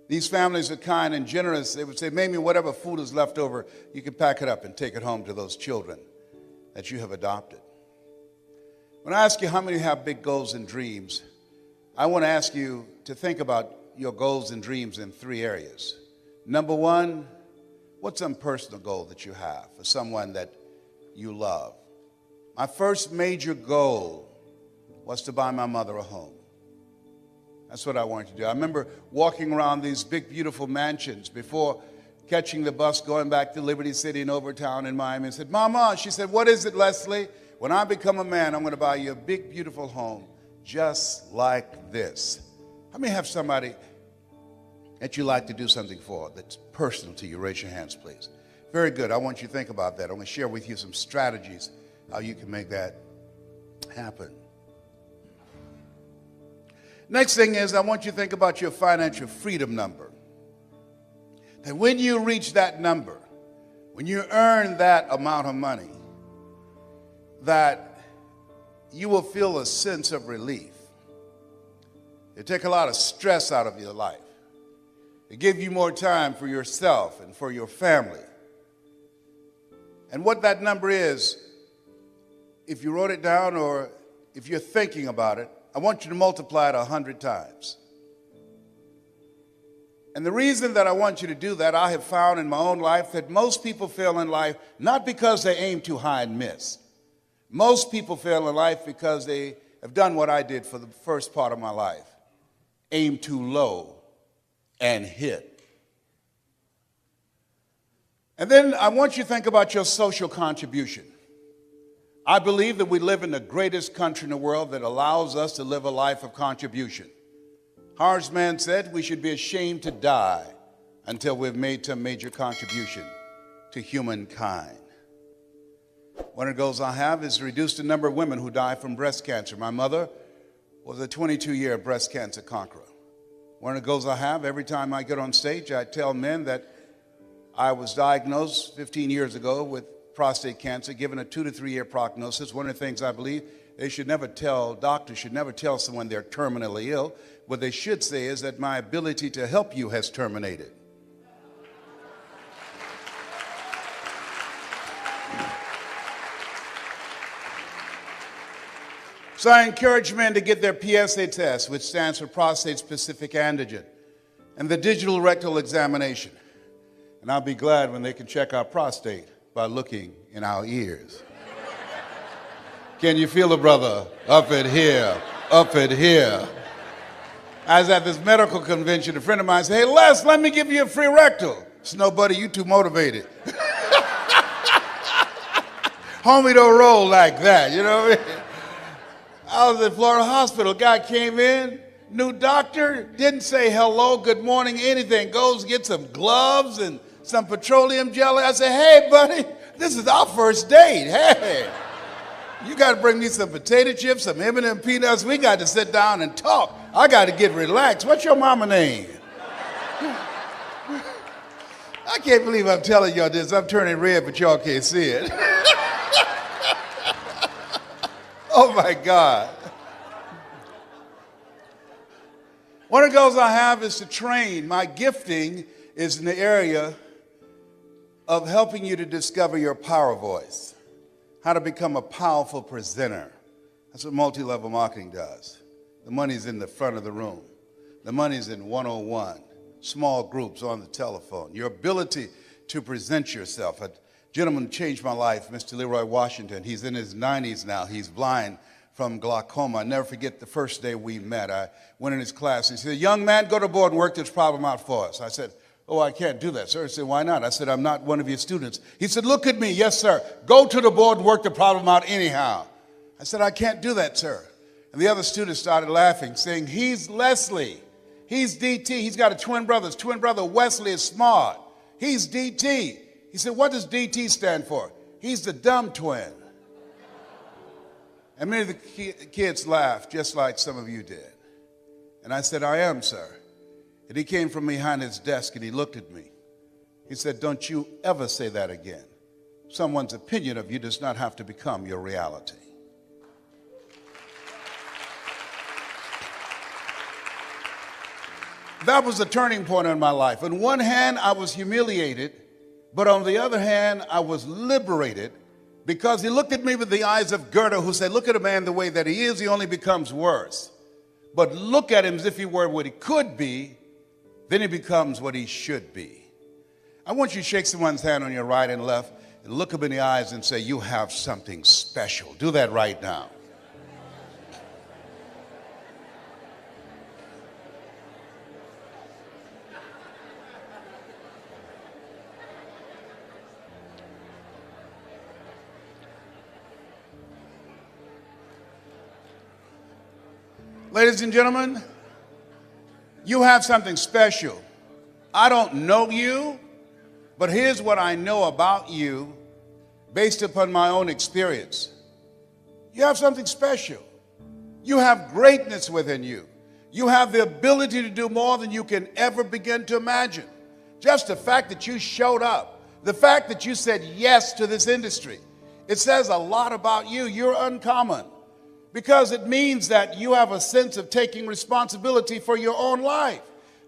These families are kind and generous. They would say, Mamie, whatever food is left over, you can pack it up and take it home to those children that you have adopted. When I ask you how many have big goals and dreams, I want to ask you to think about your goals and dreams in 3 areas. Number 1, what's some personal goal that you have for someone that you love? My first major goal was to buy my mother a home. That's what I wanted to do. I remember walking around these big, beautiful mansions before catching the bus going back to Liberty City and Overtown in Miami and said, Mama, she said, what is it, Leslie? When I become a man, I'm going to buy you a big, beautiful home just like this. How many have somebody that you like to do something for that's personal to you? Raise your hands, please. Very good. I want you to think about that. I'm going to share with you some strategies how you can make that happen. Next thing is I want you to think about your financial freedom number. That when you reach that number, when you earn that amount of money, that you will feel a sense of relief. It take a lot of stress out of your life. It give you more time for yourself and for your family. And what that number is, if you wrote it down or if you're thinking about it, I want you to multiply it 100 times. And the reason that I want you to do that, I have found in my own life that most people fail in life not because they aim too high and miss. Most people fail in life because they have done what I did for the first part of my life. Aim too low and hit. And then I want you to think about your social contribution. I believe that we live in the greatest country in the world that allows us to live a life of contribution. Horace Mann said we should be ashamed to die until we've made some major contribution to humankind. One of the goals I have is to reduce the number of women who die from breast cancer. My mother was a 22-year breast cancer conqueror. One of the goals I have, every time I get on stage, I tell men that I was diagnosed 15 years ago with prostate cancer, given a 2 to 3 year prognosis. One of the things I believe doctors should never tell someone they're terminally ill. What they should say is that my ability to help you has terminated. So I encourage men to get their PSA test, which stands for prostate-specific antigen, and the digital rectal examination. And I'll be glad when they can check our prostate by looking in our ears. Can you feel the brother? Up at here, up at here. I was at this medical convention. A friend of mine said, "Hey, Les, let me give you a free rectal." I said, "No, buddy, you too motivated." Homie don't roll like that, you know what I mean? I was at Florida Hospital. Guy came in, new doctor, didn't say hello, good morning, anything. Goes get some gloves and some petroleum jelly. I said, "Hey, buddy, this is our first date. Hey, you got to bring me some potato chips, some M&M peanuts. We got to sit down and talk. I got to get relaxed. What's your mama name?" I can't believe I'm telling y'all this. I'm turning red, but y'all can't see it. Oh, my God. One of the goals I have is to train. My gifting is in the area of helping you to discover your power voice, how to become a powerful presenter. That's what multi-level marketing does. The money's in the front of the room. The money's in 101, small groups on the telephone. Your ability to present yourself. A gentleman changed my life, Mr. Leroy Washington. He's in his 90s now. He's blind from glaucoma. I never forget the first day we met. I went in his class. He said, "Young man, go to the board and work this problem out for us." I said, "Oh, I can't do that, sir." He said, "Why not?" I said, "I'm not one of your students." He said, "Look at me." "Yes, sir. Go to the board and work the problem out anyhow." I said, "I can't do that, sir." And the other students started laughing, saying, "He's Leslie. He's DT. He's got a twin brother. His twin brother Wesley is smart. He's DT." He said, "What does DT stand for?" "He's the dumb twin." And many of the kids laughed, just like some of you did. And I said, "I am, sir." And he came from behind his desk and he looked at me. He said, "Don't you ever say that again. Someone's opinion of you does not have to become your reality." That was the turning point in my life. On one hand, I was humiliated, but on the other hand, I was liberated, because he looked at me with the eyes of Goethe, who said, "Look at a man the way that he is, he only becomes worse. But look at him as if he were what he could be, then he becomes what he should be." I want you to shake someone's hand on your right and left and look them in the eyes and say, "You have something special." Do that right now. Ladies and gentlemen, you have something special. I don't know you, but here's what I know about you based upon my own experience. You have something special. You have greatness within you. You have the ability to do more than you can ever begin to imagine. Just the fact that you showed up, the fact that you said yes to this industry, it says a lot about you. You're uncommon, because it means that you have a sense of taking responsibility for your own life.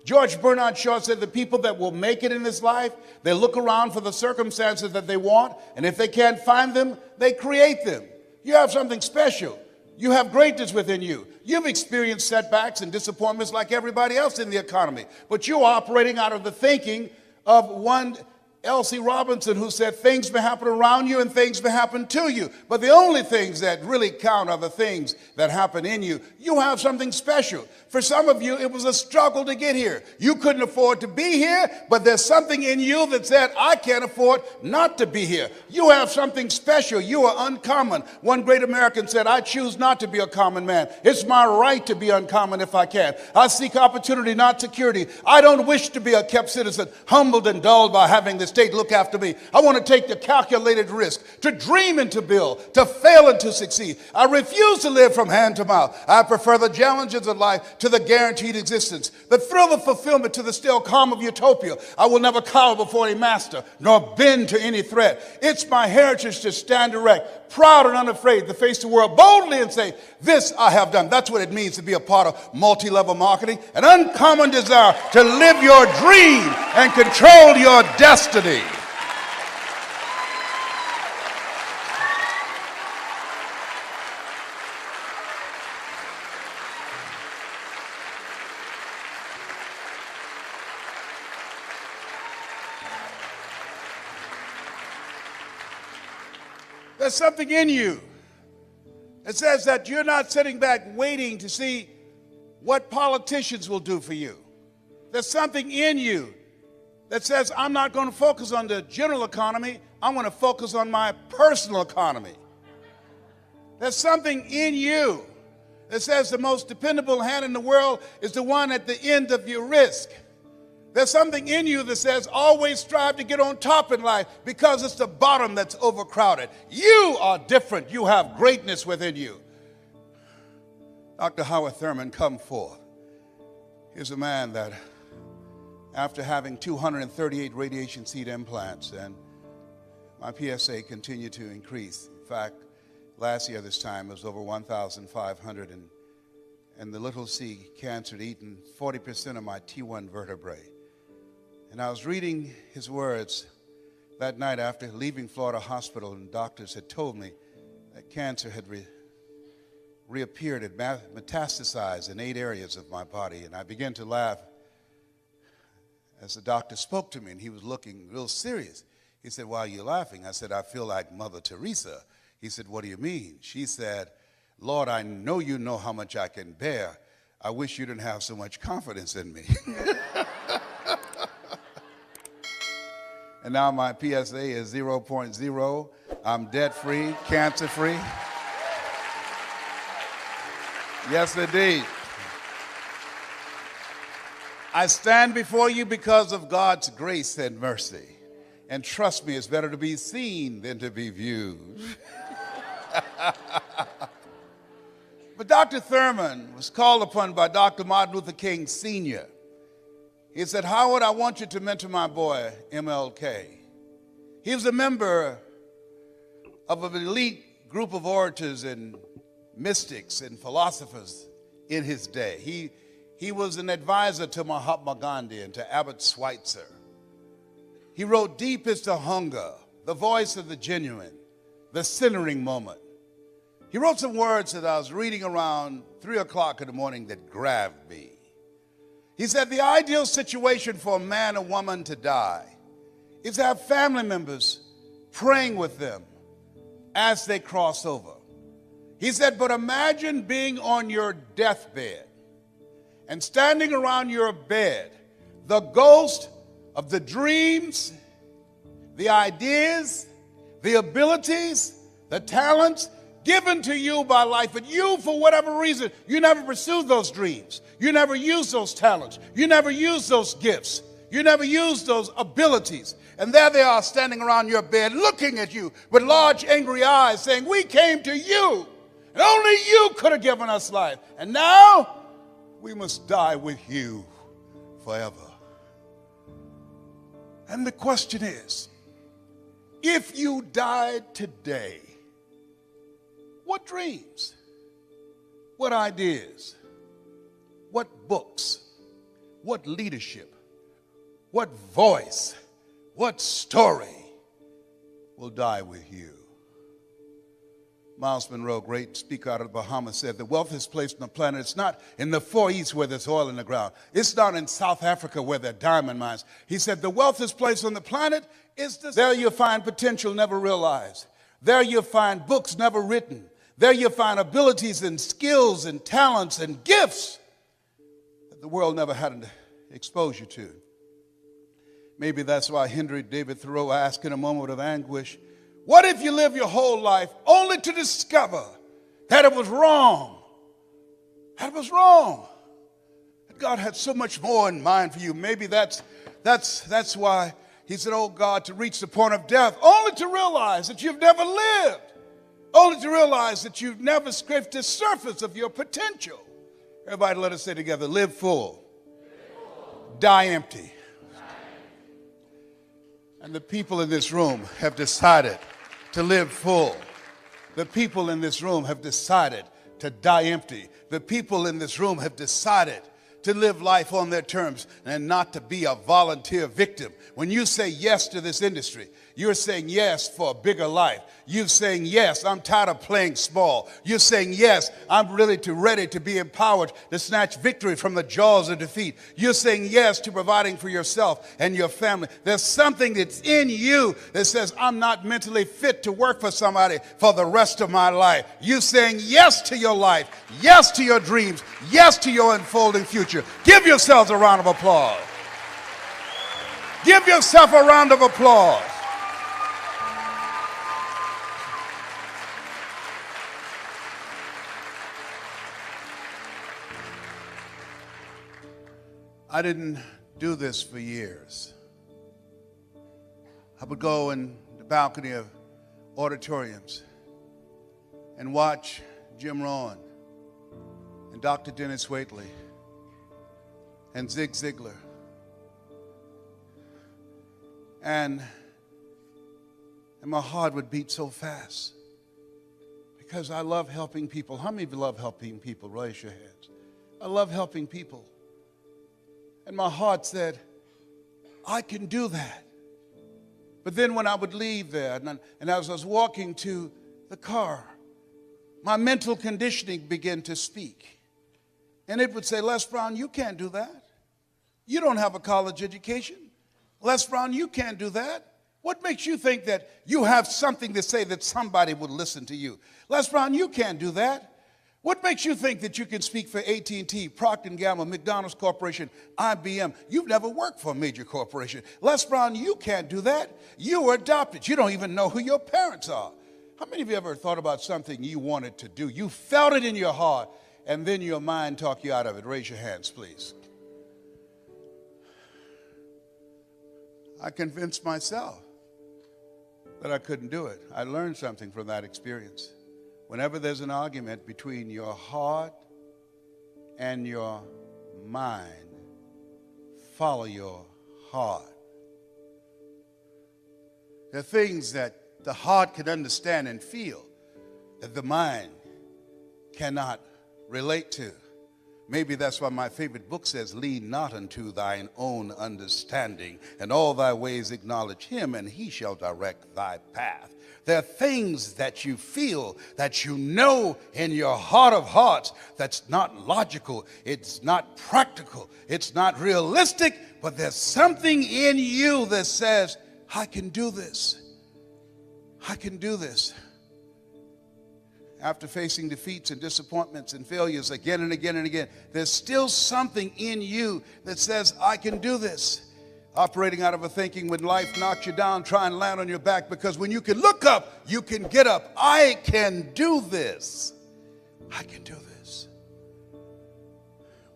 George Bernard Shaw said the people that will make it in this life, they look around for the circumstances that they want, and if they can't find them, they create them. You have something special. You have greatness within you. You've experienced setbacks and disappointments like everybody else in the economy, but you're operating out of the thinking of one L.C. Robinson, who said things may happen around you and things may happen to you, but the only things that really count are the things that happen in you. You have something special. For some of you, it was a struggle to get here. You couldn't afford to be here, but there's something in you that said, "I can't afford not to be here." You have something special. You are uncommon. One great American said, "I choose not to be a common man. It's my right to be uncommon if I can. I seek opportunity, not security. I don't wish to be a kept citizen, humbled and dulled by having this estate look after me. I want to take the calculated risk, to dream and to build, to fail and to succeed. I refuse to live from hand to mouth. I prefer the challenges of life to the guaranteed existence, the thrill of fulfillment to the still calm of utopia. I will never cower before any master, nor bend to any threat. It's my heritage to stand erect, proud and unafraid, to face the world boldly and say, this I have done. That's what it means to be a part of multi-level marketing, an uncommon desire to live your dream and control your destiny. There's something in you that says that you're not sitting back waiting to see what politicians will do for you. There's something in you that says, I'm not going to focus on the general economy. I'm going to focus on my personal economy. There's something in you that says the most dependable hand in the world is the one at the end of your risk. There's something in you that says always strive to get on top in life because it's the bottom that's overcrowded. You are different. You have greatness within you. Dr. Howard Thurman, come forth. Here's a man that after having 238 radiation seed implants, and my PSA continued to increase. In fact, last year this time it was over 1,500, and the little c cancer had eaten 40% of my T1 vertebrae. And I was reading his words that night after leaving Florida Hospital, and doctors had told me that cancer had reappeared, had metastasized in 8 areas of my body. And I began to laugh as the doctor spoke to me, and he was looking real serious. He said, why are you laughing? I said, I feel like Mother Teresa. He said, what do you mean? She said, Lord, I know you know how much I can bear. I wish you didn't have so much confidence in me. And now my PSA is 0.0. I'm debt-free, cancer-free. Yes, indeed. I stand before you because of God's grace and mercy. And trust me, it's better to be seen than to be viewed. But Dr. Thurman was called upon by Dr. Martin Luther King Sr. He said, Howard, I want you to mentor my boy, MLK. He was a member of an elite group of orators and mystics and philosophers in his day. He was an advisor to Mahatma Gandhi and to Albert Schweitzer. He wrote, deep is the hunger, the voice of the genuine, the centering moment. He wrote some words that I was reading around 3 o'clock in the morning that grabbed me. He said, the ideal situation for a man or woman to die is to have family members praying with them as they cross over. He said, but imagine being on your deathbed and standing around your bed, the ghost of the dreams, the ideas, the abilities, the talents given to you by life, but you, for whatever reason, you never pursued those dreams. You never used those talents. You never used those gifts. You never used those abilities. And there they are standing around your bed looking at you with large angry eyes saying, we came to you and only you could have given us life. And now we must die with you forever. And the question is, if you died today, what dreams, what ideas, what books, what leadership, what voice, what story will die with you? Miles Monroe, great speaker out of the Bahamas, said the wealthiest place on the planet, it's not in the Far East where there's oil in the ground. It's not in South Africa where there are diamond mines. He said the wealthiest place on the planet is there you'll find potential never realized. There you'll find books never written. There you'll find abilities and skills and talents and gifts that the world never had exposure to. Maybe that's why Henry David Thoreau asked in a moment of anguish, what if you live your whole life only to discover that it was wrong? That it was wrong. That God had so much more in mind for you. Maybe that's why He said, oh God, to reach the point of death, only to realize that you've never lived, only to realize that you've never scraped the surface of your potential. Everybody let us say together, live full, die empty. And the people in this room have decided to live full. The people in this room have decided to die empty. The people in this room have decided to live life on their terms and not to be a volunteer victim. When you say yes to this industry, you're saying yes for a bigger life. You're saying yes, I'm tired of playing small. You're saying yes, I'm ready to be empowered to snatch victory from the jaws of defeat. You're saying yes to providing for yourself and your family. There's something that's in you that says, I'm not mentally fit to work for somebody for the rest of my life. You're saying yes to your life, yes to your dreams, yes to your unfolding future. Give yourselves a round of applause. Give yourself a round of applause. I didn't do this for years. I would go in the balcony of auditoriums and watch Jim Rohn and Dr. Dennis Waitley and Zig Ziglar. And my heart would beat so fast because I love helping people. How many of you love helping people? Raise your hands. I love helping people. And my heart said, I can do that. But then when I would leave there, and as I was walking to the car, my mental conditioning began to speak. And it would say, Les Brown, you can't do that. You don't have a college education. Les Brown, you can't do that. What makes you think that you have something to say that somebody would listen to you? Les Brown, you can't do that. What makes you think that you can speak for AT&T, Procter & Gamble, McDonald's Corporation, IBM? You've never worked for a major corporation. Les Brown, you can't do that. You were adopted. You don't even know who your parents are. How many of you ever thought about something you wanted to do? You felt it in your heart, and then your mind talked you out of it. Raise your hands, please. I convinced myself that I couldn't do it. I learned something from that experience. Whenever there's an argument between your heart and your mind, follow your heart. There are things that the heart can understand and feel that the mind cannot relate to. Maybe that's why my favorite book says, lean not unto thine own understanding, and all thy ways acknowledge him, and he shall direct thy path. There are things that you feel, that you know in your heart of hearts, that's not logical, it's not practical, it's not realistic, but there's something in you that says, I can do this. I can do this. After facing defeats and disappointments and failures again and again and again, there's still something in you that says, I can do this. Operating out of a thinking when life knocks you down, try and land on your back, because when you can look up, you can get up. I can do this. I can do this.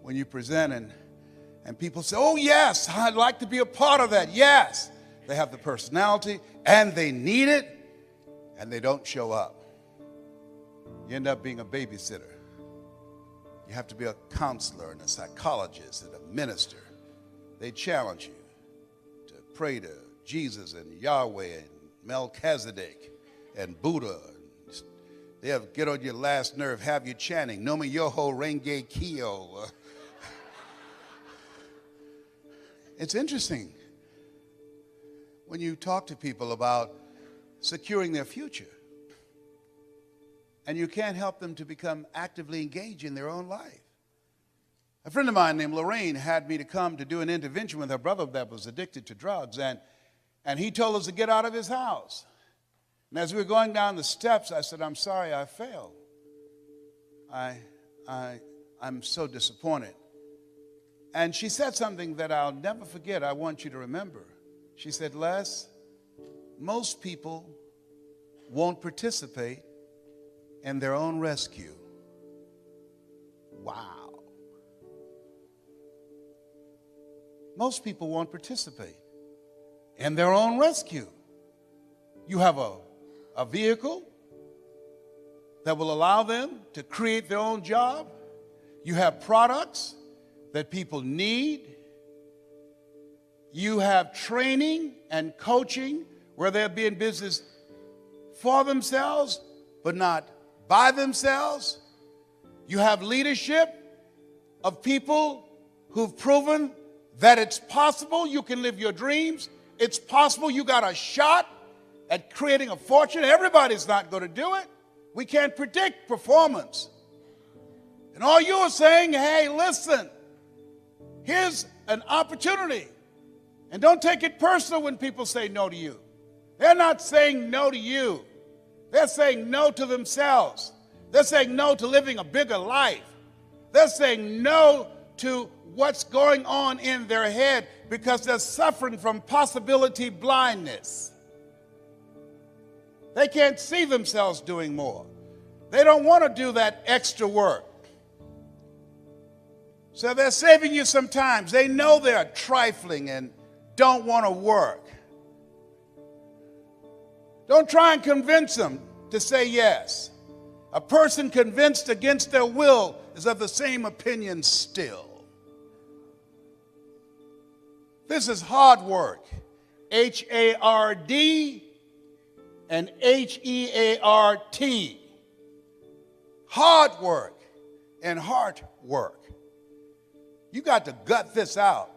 When you present and people say, oh yes, I'd like to be a part of that. Yes, they have the personality and they need it, and they don't show up. You end up being a babysitter. You have to be a counselor and a psychologist and a minister. They challenge you to pray to Jesus and Yahweh and Melchizedek and Buddha. They'll get on your last nerve, have you chanting, Nomi Yoho Renge Kyo. It's interesting when you talk to people about securing their future, and you can't help them to become actively engaged in their own life. A friend of mine named Lorraine had me to come to do an intervention with her brother that was addicted to drugs, and he told us to get out of his house. And as we were going down the steps, I said, I'm sorry I failed. I'm so disappointed. And she said something that I'll never forget. I want you to remember. She said, Les, most people won't participate in their own rescue. Wow. Most people won't participate and their own rescue. You have a vehicle that will allow them to create their own job. You have products that people need. You have training and coaching where they'll be in business for themselves, but not by themselves. You have leadership of people who've proven that it's possible you can live your dreams. It's possible you got a shot at creating a fortune. Everybody's not going to do it. We can't predict performance. And all you are saying, hey, listen, here's an opportunity. And don't take it personal when people say no to you. They're not saying no to you. They're saying no to themselves. They're saying no to living a bigger life. They're saying no to what's going on in their head because they're suffering from possibility blindness. They can't see themselves doing more. They don't want to do that extra work. So they're saving you some time. They know they're trifling and don't want to work. Don't try and convince them to say yes. A person convinced against their will is of the same opinion still. This is hard work. H-A-R-D and H-E-A-R-T. Hard work and heart work. You got to gut this out.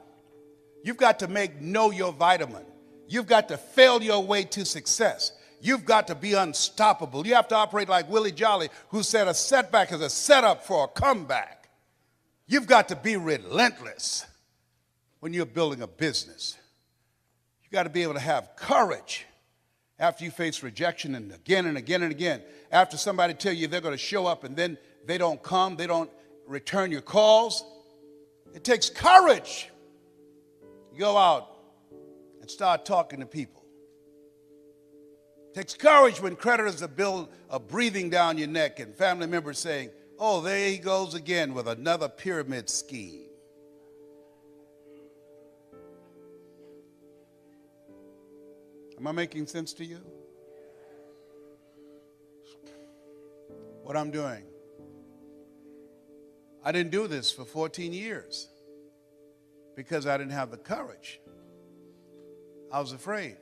You've got to know your vitamin. You've got to fail your way to success. You've got to be unstoppable. You have to operate like Willie Jolly, who said a setback is a setup for a comeback. You've got to be relentless when you're building a business. You've got to be able to have courage after you face rejection and again and again and again. After somebody tell you they're going to show up and then they don't come, they don't return your calls. It takes courage. You go out and start talking to people. It takes courage when creditors are breathing down your neck and family members saying, oh, there he goes again with another pyramid scheme. Am I making sense to you? What I'm doing. I didn't do this for 14 years because I didn't have the courage. I was afraid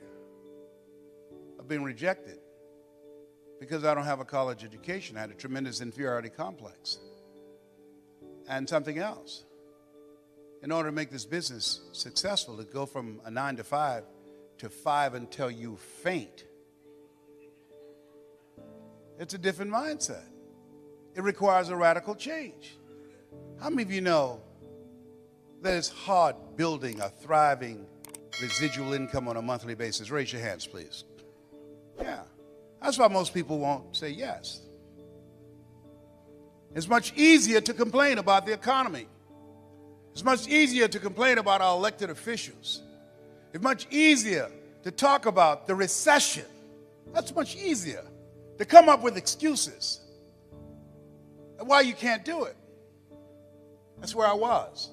of being rejected because I don't have a college education. I had a tremendous inferiority complex. And something else. In order to make this business successful, to go from a 9 to 5 to 5 until you faint, it's a different mindset. It requires a radical change. How many of you know that it's hard building a thriving residual income on a monthly basis? Raise your hands, please. Yeah. That's why most people won't say yes. It's much easier to complain about the economy. It's much easier to complain about our elected officials. It's much easier to talk about the recession. That's much easier to come up with excuses and why you can't do it. That's where I was.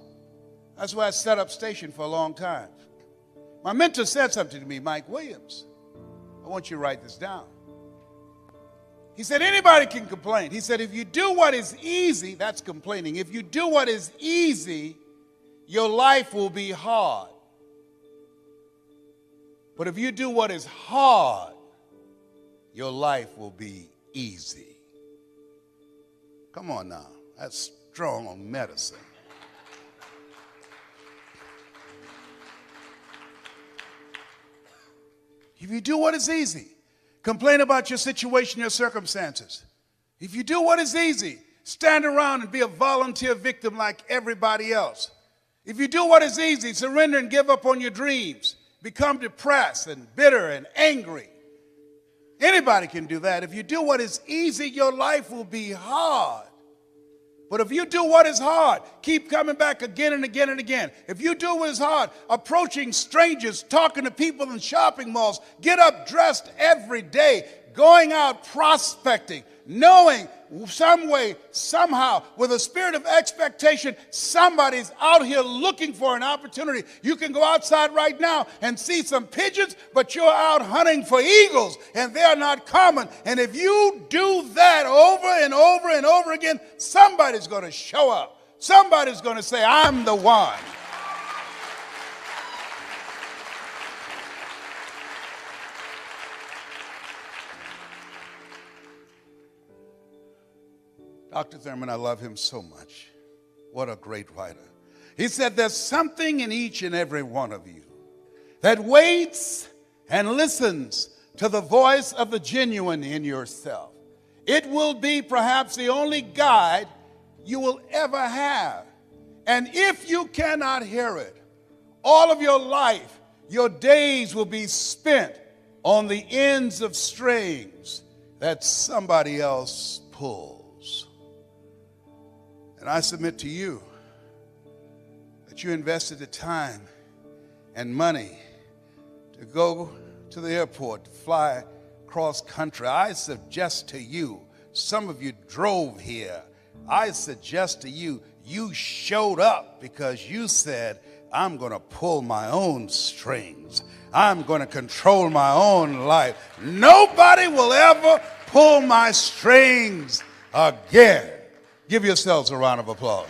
That's where I set up station for a long time. My mentor said something to me, Mike Williams. I want you to write this down. He said, anybody can complain. He said, if you do what is easy, that's complaining. If you do what is easy, your life will be hard. But if you do what is hard, your life will be easy. Come on now. That's strong on medicine. If you do what is easy, complain about your situation, your circumstances. If you do what is easy, stand around and be a volunteer victim like everybody else. If you do what is easy, surrender and give up on your dreams, become depressed and bitter and angry. Anybody can do that. If you do what is easy, your life will be hard. But if you do what is hard, keep coming back again and again and again. If you do what is hard, approaching strangers, talking to people in shopping malls, get up dressed every day, going out prospecting, knowing some way, somehow, with a spirit of expectation, somebody's out here looking for an opportunity. You can go outside right now and see some pigeons, but you're out hunting for eagles, and they're not common. And if you do that over and over and over again, somebody's going to show up. Somebody's going to say, I'm the one. Dr. Thurman, I love him so much. What a great writer. He said, there's something in each and every one of you that waits and listens to the voice of the genuine in yourself. It will be perhaps the only guide you will ever have. And if you cannot hear it, all of your life, your days will be spent on the ends of strings that somebody else pulls. And I submit to you that you invested the time and money to go to the airport, to fly cross country. I suggest to you, some of you drove here. I suggest to you, you showed up because you said, I'm going to pull my own strings. I'm going to control my own life. Nobody will ever pull my strings again. Give yourselves a round of applause.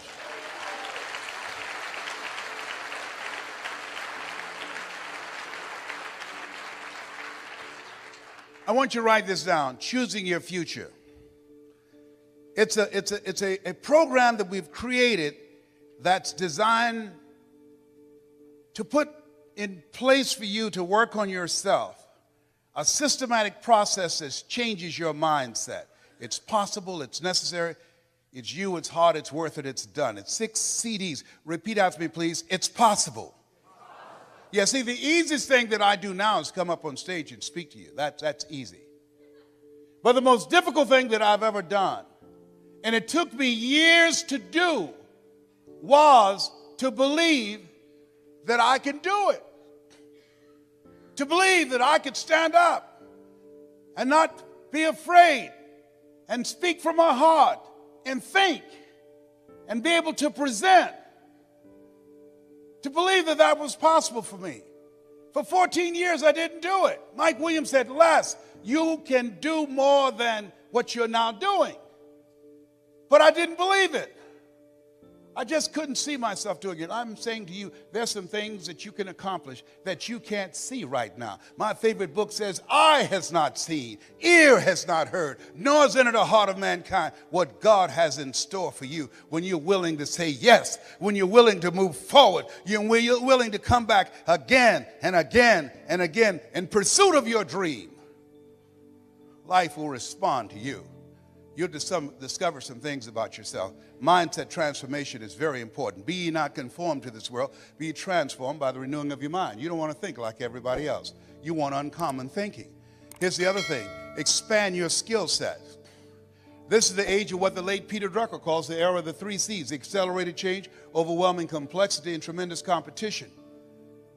I want you to write this down, choosing your future. It's a program that we've created that's designed to put in place for you to work on yourself. A systematic process that changes your mindset. It's possible, it's necessary. It's you, it's hard, it's worth it, it's done. It's 6 CDs. Repeat after me, please. It's possible. Yeah, see, the easiest thing that I do now is come up on stage and speak to you. That's easy. But the most difficult thing that I've ever done, and it took me years to do, was to believe that I can do it. To believe that I could stand up and not be afraid and speak from my heart and think and be able to present, to believe that that was possible for me. For 14 years, I didn't do it. Mike Williams said, Les, you can do more than what you're now doing. But I didn't believe it. I just couldn't see myself doing it. I'm saying to you, there's some things that you can accomplish that you can't see right now. My favorite book says, eye has not seen, ear has not heard, nor has entered the heart of mankind what God has in store for you when you're willing to say yes, when you're willing to move forward, when you're willing to come back again and again and again in pursuit of your dream. Life will respond to you. You'll discover some things about yourself. Mindset transformation is very important. Be ye not conformed to this world. Be ye transformed by the renewing of your mind. You don't want to think like everybody else. You want uncommon thinking. Here's the other thing. Expand your skill set. This is the age of what the late Peter Drucker calls the era of the 3 C's. Accelerated change, overwhelming complexity, and tremendous competition.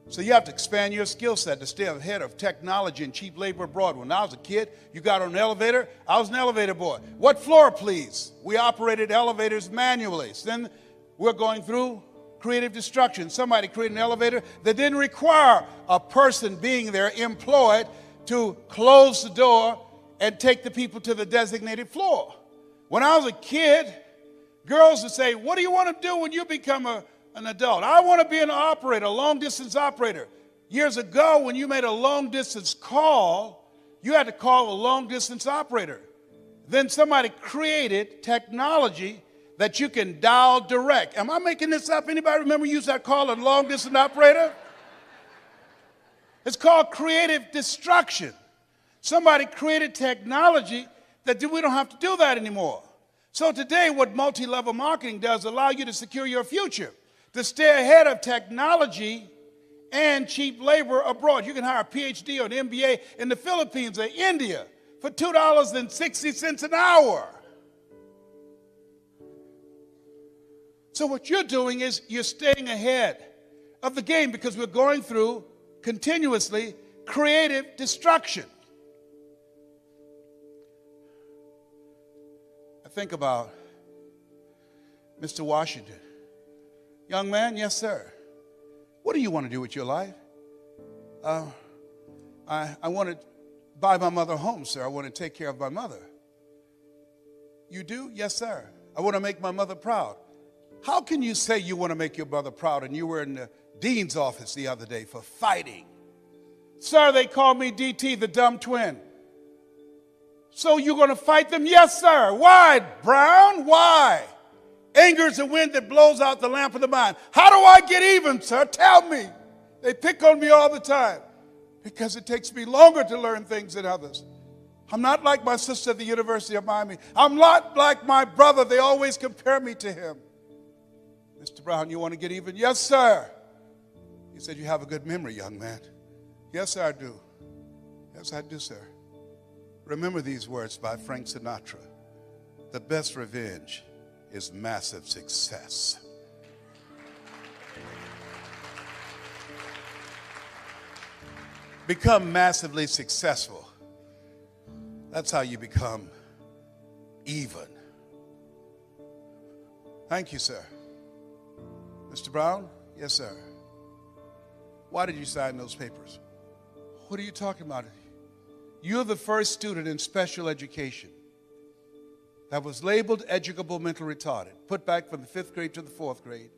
So you have to expand your skill set to stay ahead of technology and cheap labor abroad. When I was a kid, you got on an elevator, I was an elevator boy. What floor, please? We operated elevators manually. So then we're going through creative destruction. Somebody created an elevator that didn't require a person being there employed to close the door and take the people to the designated floor. When I was a kid, girls would say, what do you want to do when you become an adult? I want to be an operator, a long-distance operator. Years ago, when you made a long-distance call, you had to call a long-distance operator. Then somebody created technology that you can dial direct. Am I making this up? Anybody remember use that call a long-distance operator? It's called creative destruction. Somebody created technology that we don't have to do that anymore. So today, what multi-level marketing does allow you to secure your future, to stay ahead of technology and cheap labor abroad. You can hire a PhD or an MBA in the Philippines or India for $2.60 an hour. So what you're doing is you're staying ahead of the game because we're going through continuously creative destruction. I think about Mr. Washington. Young man, yes, sir. What do you want to do with your life? I want to buy my mother a home, sir. I want to take care of my mother. You do? Yes, sir. I want to make my mother proud. How can you say you want to make your mother proud and you were in the dean's office the other day for fighting? Sir, they call me DT, the dumb twin. So you're going to fight them? Yes, sir. Why, Brown? Why? Anger is the wind that blows out the lamp of the mind. How do I get even, sir? Tell me. They pick on me all the time because it takes me longer to learn things than others. I'm not like my sister at the University of Miami. I'm not like my brother. They always compare me to him. Mr. Brown, you want to get even? Yes, sir. He said, you have a good memory, young man. Yes, sir, I do. Yes, I do, sir. Remember these words by Frank Sinatra. The best revenge is massive success. Become massively successful. That's how you become even. Thank you, sir. Mr. Brown? Yes, sir. Why did you sign those papers? What are you talking about? You're the first student in special education that was labeled educable mental retarded, put back from the 5th grade to the 4th grade.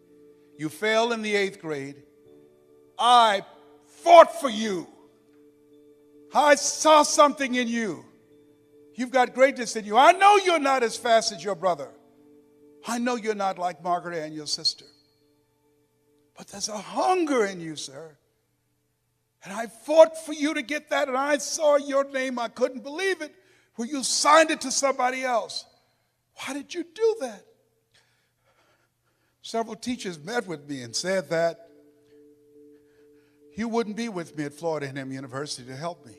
You failed in the 8th grade. I fought for you. I saw something in you. You've got greatness in you. I know you're not as fast as your brother. I know you're not like Margaret Ann, your sister. But there's a hunger in you, sir. And I fought for you to get that, and I saw your name. I couldn't believe it when you signed it to somebody else. Why did you do that? Several teachers met with me and said that you wouldn't be with me at Florida A&M University to help me.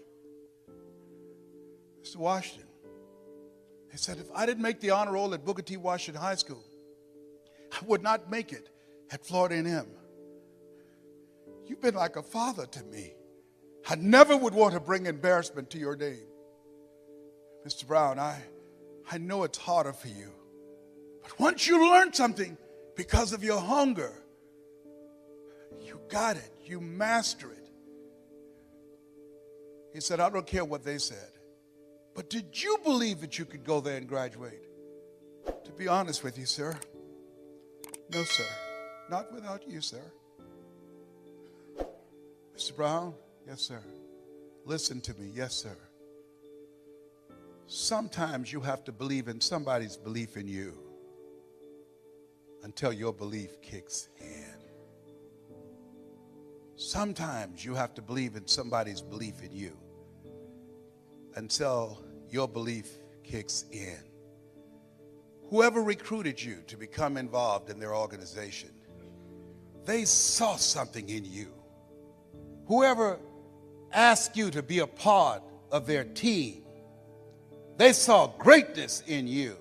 Mr. Washington, they said if I didn't make the honor roll at Booker T. Washington High School, I would not make it at Florida A&M. You've been like a father to me. I never would want to bring embarrassment to your name. Mr. Brown, I know it's harder for you. But once you learn something because of your hunger, you got it. You master it. He said, I don't care what they said. But did you believe that you could go there and graduate? To be honest with you, sir, no, sir. Not without you, sir. Mr. Brown? Yes, sir. Listen to me. Yes, sir. Sometimes you have to believe in somebody's belief in you until your belief kicks in. Sometimes you have to believe in somebody's belief in you until your belief kicks in. Whoever recruited you to become involved in their organization, they saw something in you. Whoever asked you to be a part of their team, they saw greatness in you.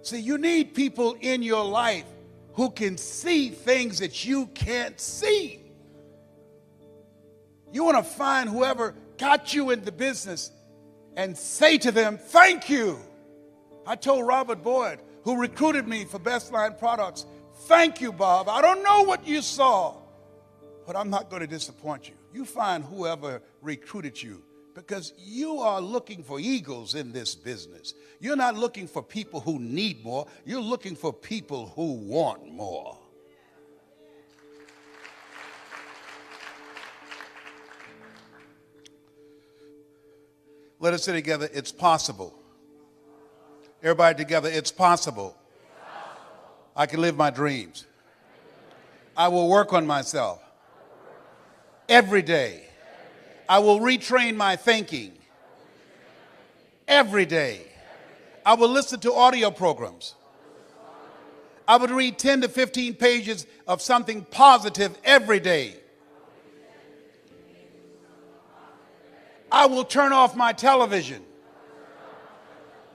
See, you need people in your life who can see things that you can't see. You want to find whoever got you in the business and say to them, thank you. I told Robert Boyd, who recruited me for Best Line Products, thank you, Bob. I don't know what you saw, but I'm not going to disappoint you. You find whoever recruited you, because you are looking for eagles in this business. You're not looking for people who need more. You're looking for people who want more. Let us say together, it's possible. Everybody together, it's possible. I can live my dreams. I will work on myself every day. I will retrain my thinking every day. I will listen to audio programs. I would read 10 to 15 pages of something positive every day. I will turn off my television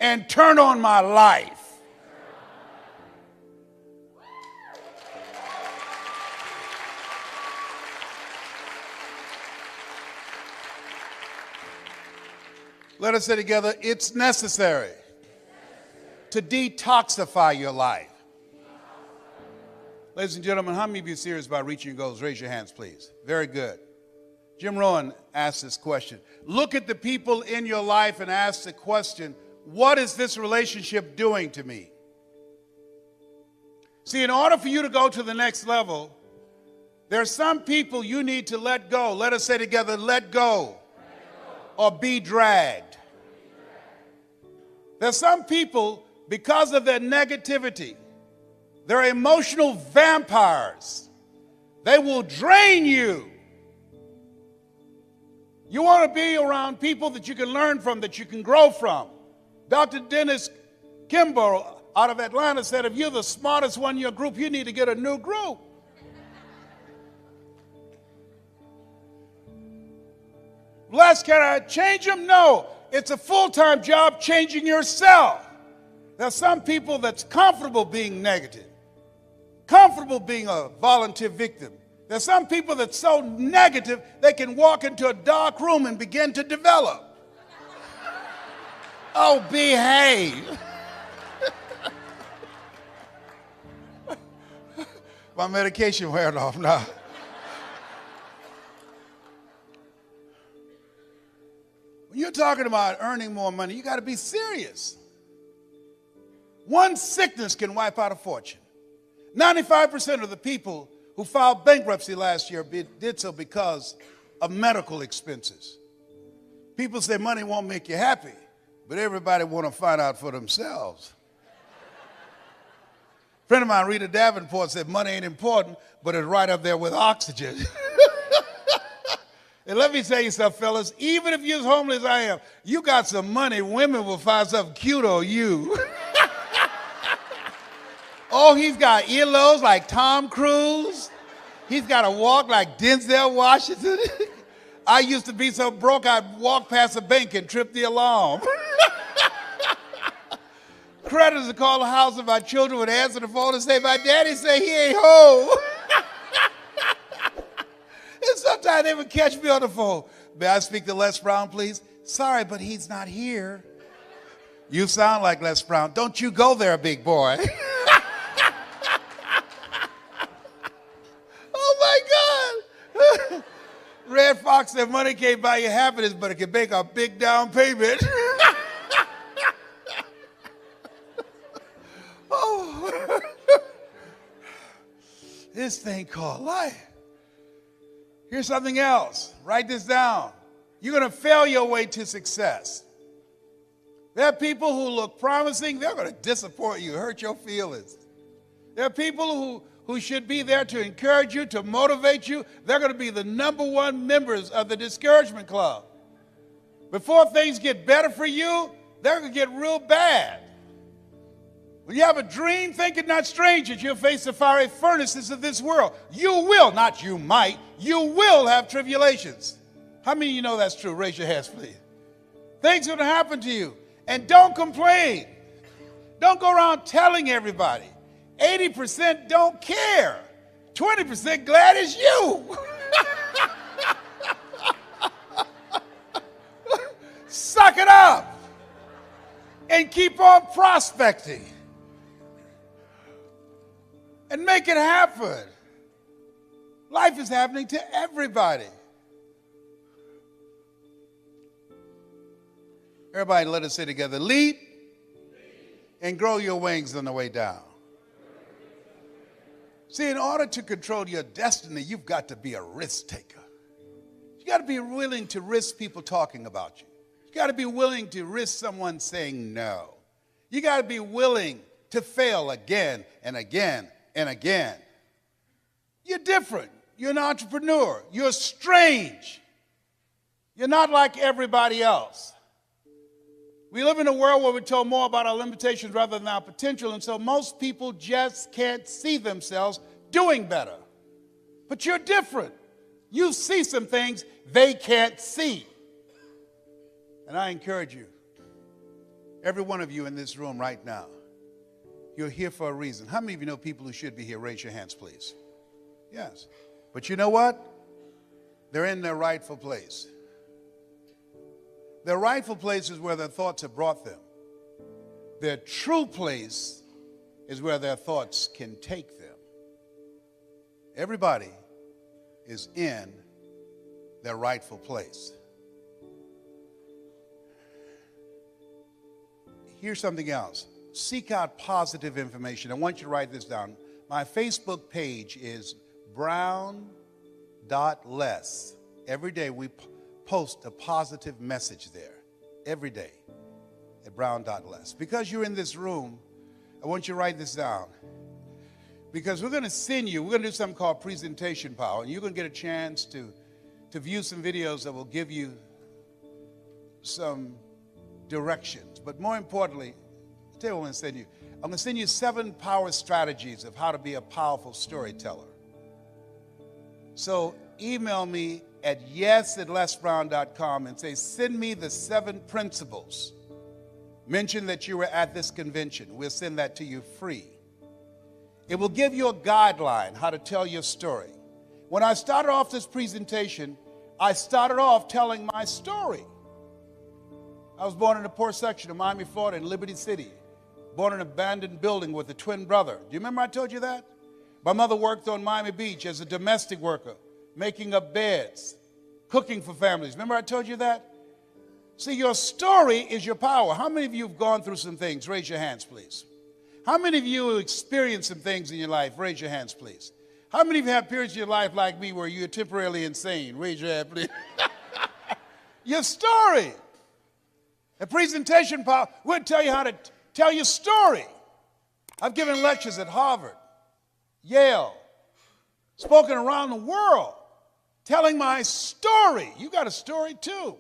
and turn on my life. Let us say together, it's necessary. to detoxify your life. Ladies and gentlemen, how many of you are serious about reaching your goals? Raise your hands, please. Very good. Jim Rohn asked this question. Look at the people in your life and ask the question, what is this relationship doing to me? See, in order for you to go to the next level, there are some people you need to let go. Let us say together, let go, or be dragged. There are some people, because of their negativity, they're emotional vampires. They will drain you. You want to be around people that you can learn from, that you can grow from. Dr. Dennis Kimball out of Atlanta said, if you're the smartest one in your group, you need to get a new group. Les, can I change them? No. It's a full-time job changing yourself. There are some people that's comfortable being negative, comfortable being a volunteer victim. There's some people that's so negative they can walk into a dark room and begin to develop. Oh, behave. My medication wearing off now. When you're talking about earning more money, you got to be serious. One sickness can wipe out a fortune. 95% of the people who filed bankruptcy last year did so because of medical expenses. People say money won't make you happy, but everybody want to find out for themselves. A friend of mine, Rita Davenport, said money ain't important, but it's right up there with oxygen. And let me tell you something, fellas, even if you're as homeless as I am, you got some money, women will find something cute on you. Oh, he's got earlobes like Tom Cruise. He's got a walk like Denzel Washington. I used to be so broke, I'd walk past a bank and trip the alarm. Creditors would call the house and my children would answer the phone and say, my daddy say he ain't home. And sometimes they would catch me on the phone. May I speak to Les Brown, please? Sorry, but he's not here. You sound like Les Brown. Don't you go there, big boy. Red Fox said money can't buy you happiness, but it can make a big down payment. Oh, this thing called life. Here's something else. Write this down. You're going to fail your way to success. There are people who look promising. They're going to disappoint you, hurt your feelings. There are people who should be there to encourage you, to motivate you. They're going to be the #1 members of the discouragement club. Before things get better for you, they're going to get real bad. When you have a dream, think it not strange that you'll face the fiery furnaces of this world. You will, not you might, you will have tribulations. How many of you know that's true? Raise your hands, please. Things are going to happen to you. And don't complain. Don't go around telling everybody. 80% don't care. 20% glad it's you. Suck it up and keep on prospecting and make it happen. Life is happening to everybody. Everybody, let us say together, leap and grow your wings on the way down. See, in order to control your destiny, you've got to be a risk taker. You got to be willing to risk people talking about you. You got to be willing to risk someone saying no. You got to be willing to fail again and again and again. You're different. You're an entrepreneur. You're strange. You're not like everybody else. We live in a world where we're told more about our limitations rather than our potential, and so most people just can't see themselves doing better. But you're different. You see some things they can't see. And I encourage you, every one of you in this room right now, you're here for a reason. How many of you know people who should be here? Raise your hands, please. Yes. But you know what? They're in their rightful place. Their rightful place is where their thoughts have brought them. Their true place is where their thoughts can take them. Everybody is in their rightful place. Here's something else. Seek out positive information. I want you to write this down. My Facebook page is brown.less. Every day we post a positive message there. Every day at brown.less. Because you're in this room, I want you to write this down. Because we're going to send you, we're going to do something called presentation power. And you're going to get a chance to view some videos that will give you some directions. But more importantly, I'll tell you what I'm going to send you. I'm going to send you 7 power strategies of how to be a powerful storyteller. So email me at yes@lesbrown.com and say, send me the 7 principles. Mention that you were at this convention. We'll send that to you free. It will give you a guideline how to tell your story. When I started off this presentation, I started off telling my story. I was born in the poor section of Miami, Florida, in Liberty City. Born in an abandoned building with a twin brother. Do you remember I told you that? My mother worked on Miami Beach as a domestic worker, making up beds, cooking for families. Remember I told you that? See, your story is your power. How many of you have gone through some things? Raise your hands, please. How many of you have experienced some things in your life? Raise your hands, please. How many of you have periods in your life like me where you're temporarily insane? Raise your hand, please. Your story. A presentation power will tell you how to tell your story. I've given lectures at Harvard, Yale, spoken around the world, telling my story. You got a story too.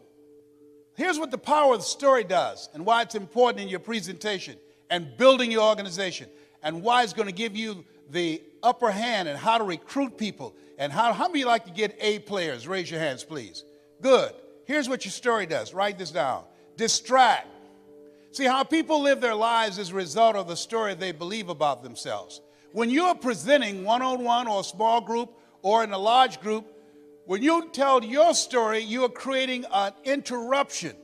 Here's what the power of the story does and why it's important in your presentation and building your organization and why it's going to give you the upper hand and how to recruit people and how many of you like to get A players? Raise your hands, please. Good. Here's what your story does. Write this down. Distract. See, how people live their lives is a result of the story they believe about themselves. When you're presenting one-on-one or a small group or in a large group, when you tell your story, you are creating an interruption.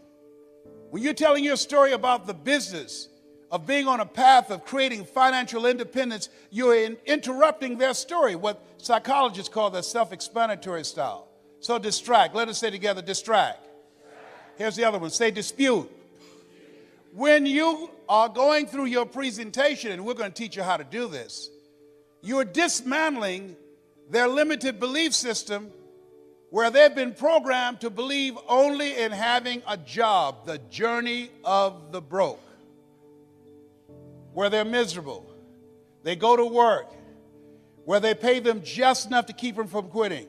When you're telling your story about the business of being on a path of creating financial independence, you're interrupting their story, what psychologists call the self-explanatory style. So distract. Let us say together, distract. Here's the other one. Say dispute. When you are going through your presentation, and we're going to teach you how to do this, you're dismantling their limited belief system where they've been programmed to believe only in having a job, the journey of the broke, where they're miserable. They go to work, where they pay them just enough to keep them from quitting,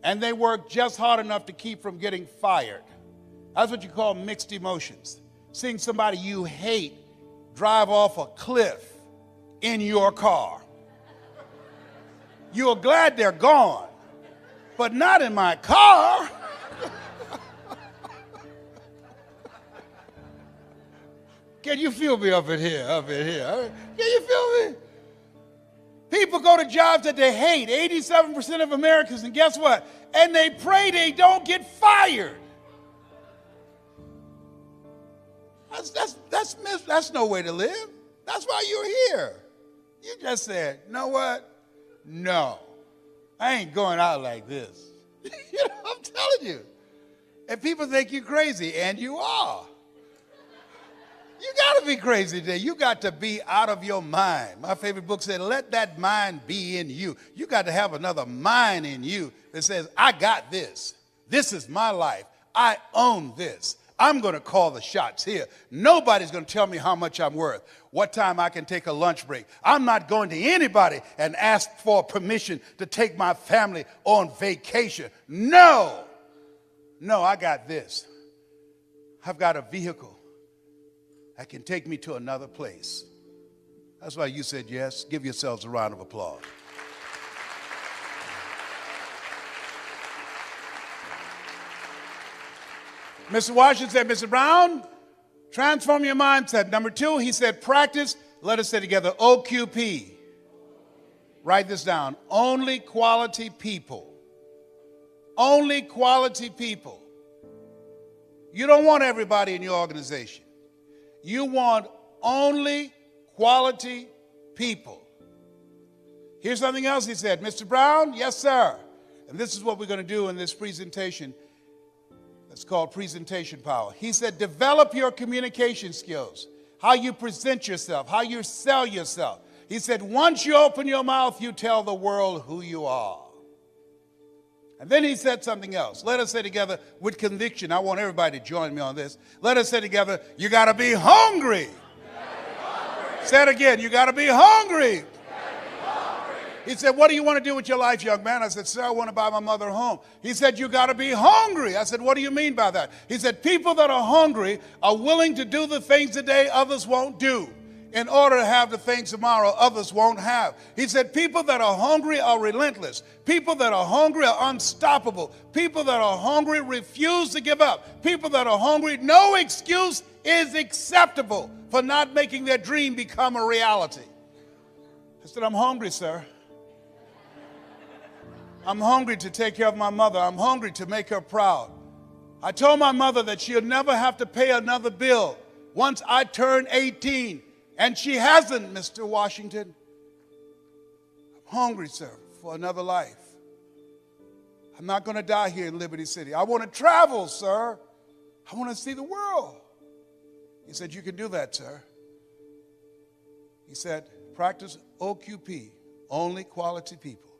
and they work just hard enough to keep from getting fired. That's what you call mixed emotions. Seeing somebody you hate drive off a cliff in your car. You're glad they're gone, but not in my car. Can you feel me up in here? Can you feel me? People go to jobs that they hate, 87% of Americans, and guess what? And they pray they don't get fired. That's no way to live. That's why you're here. You just said, you know what? No, I ain't going out like this. You know, I'm telling you. And people think you're crazy, and you are. You got to be crazy today. You got to be out of your mind. My favorite book said, let that mind be in you. You got to have another mind in you that says, I got this. This is my life. I own this. I'm going to call the shots here. Nobody's going to tell me how much I'm worth, what time I can take a lunch break. I'm not going to anybody and ask for permission to take my family on vacation. No, I got this. I've got a vehicle that can take me to another place. That's why you said yes. Give yourselves a round of applause. Mr. Washington said, Mr. Brown, transform your mindset. Number 2, he said, practice. Let us say together, OQP. Write this down. Only quality people. Only quality people. You don't want everybody in your organization. You want only quality people. Here's something else he said. Mr. Brown, yes, sir. And this is what we're going to do in this presentation. It's called presentation power. He said, develop your communication skills, how you present yourself, how you sell yourself. He said, once you open your mouth, you tell the world who you are. And then he said something else. Let us say together with conviction. I want everybody to join me on this. Let us say together, you got to be hungry. Say it again, you got to be hungry. He said, what do you want to do with your life, young man? I said, sir, I want to buy my mother a home. He said, you got to be hungry. I said, what do you mean by that? He said, people that are hungry are willing to do the things today others won't do in order to have the things tomorrow others won't have. He said, people that are hungry are relentless. People that are hungry are unstoppable. People that are hungry refuse to give up. People that are hungry, no excuse is acceptable for not making their dream become a reality. I said, I'm hungry, sir. I'm hungry to take care of my mother. I'm hungry to make her proud. I told my mother that she'll never have to pay another bill once I turn 18. And she hasn't, Mr. Washington. I'm hungry, sir, for another life. I'm not going to die here in Liberty City. I want to travel, sir. I want to see the world. He said, you can do that, sir. He said, practice OQP, only quality people.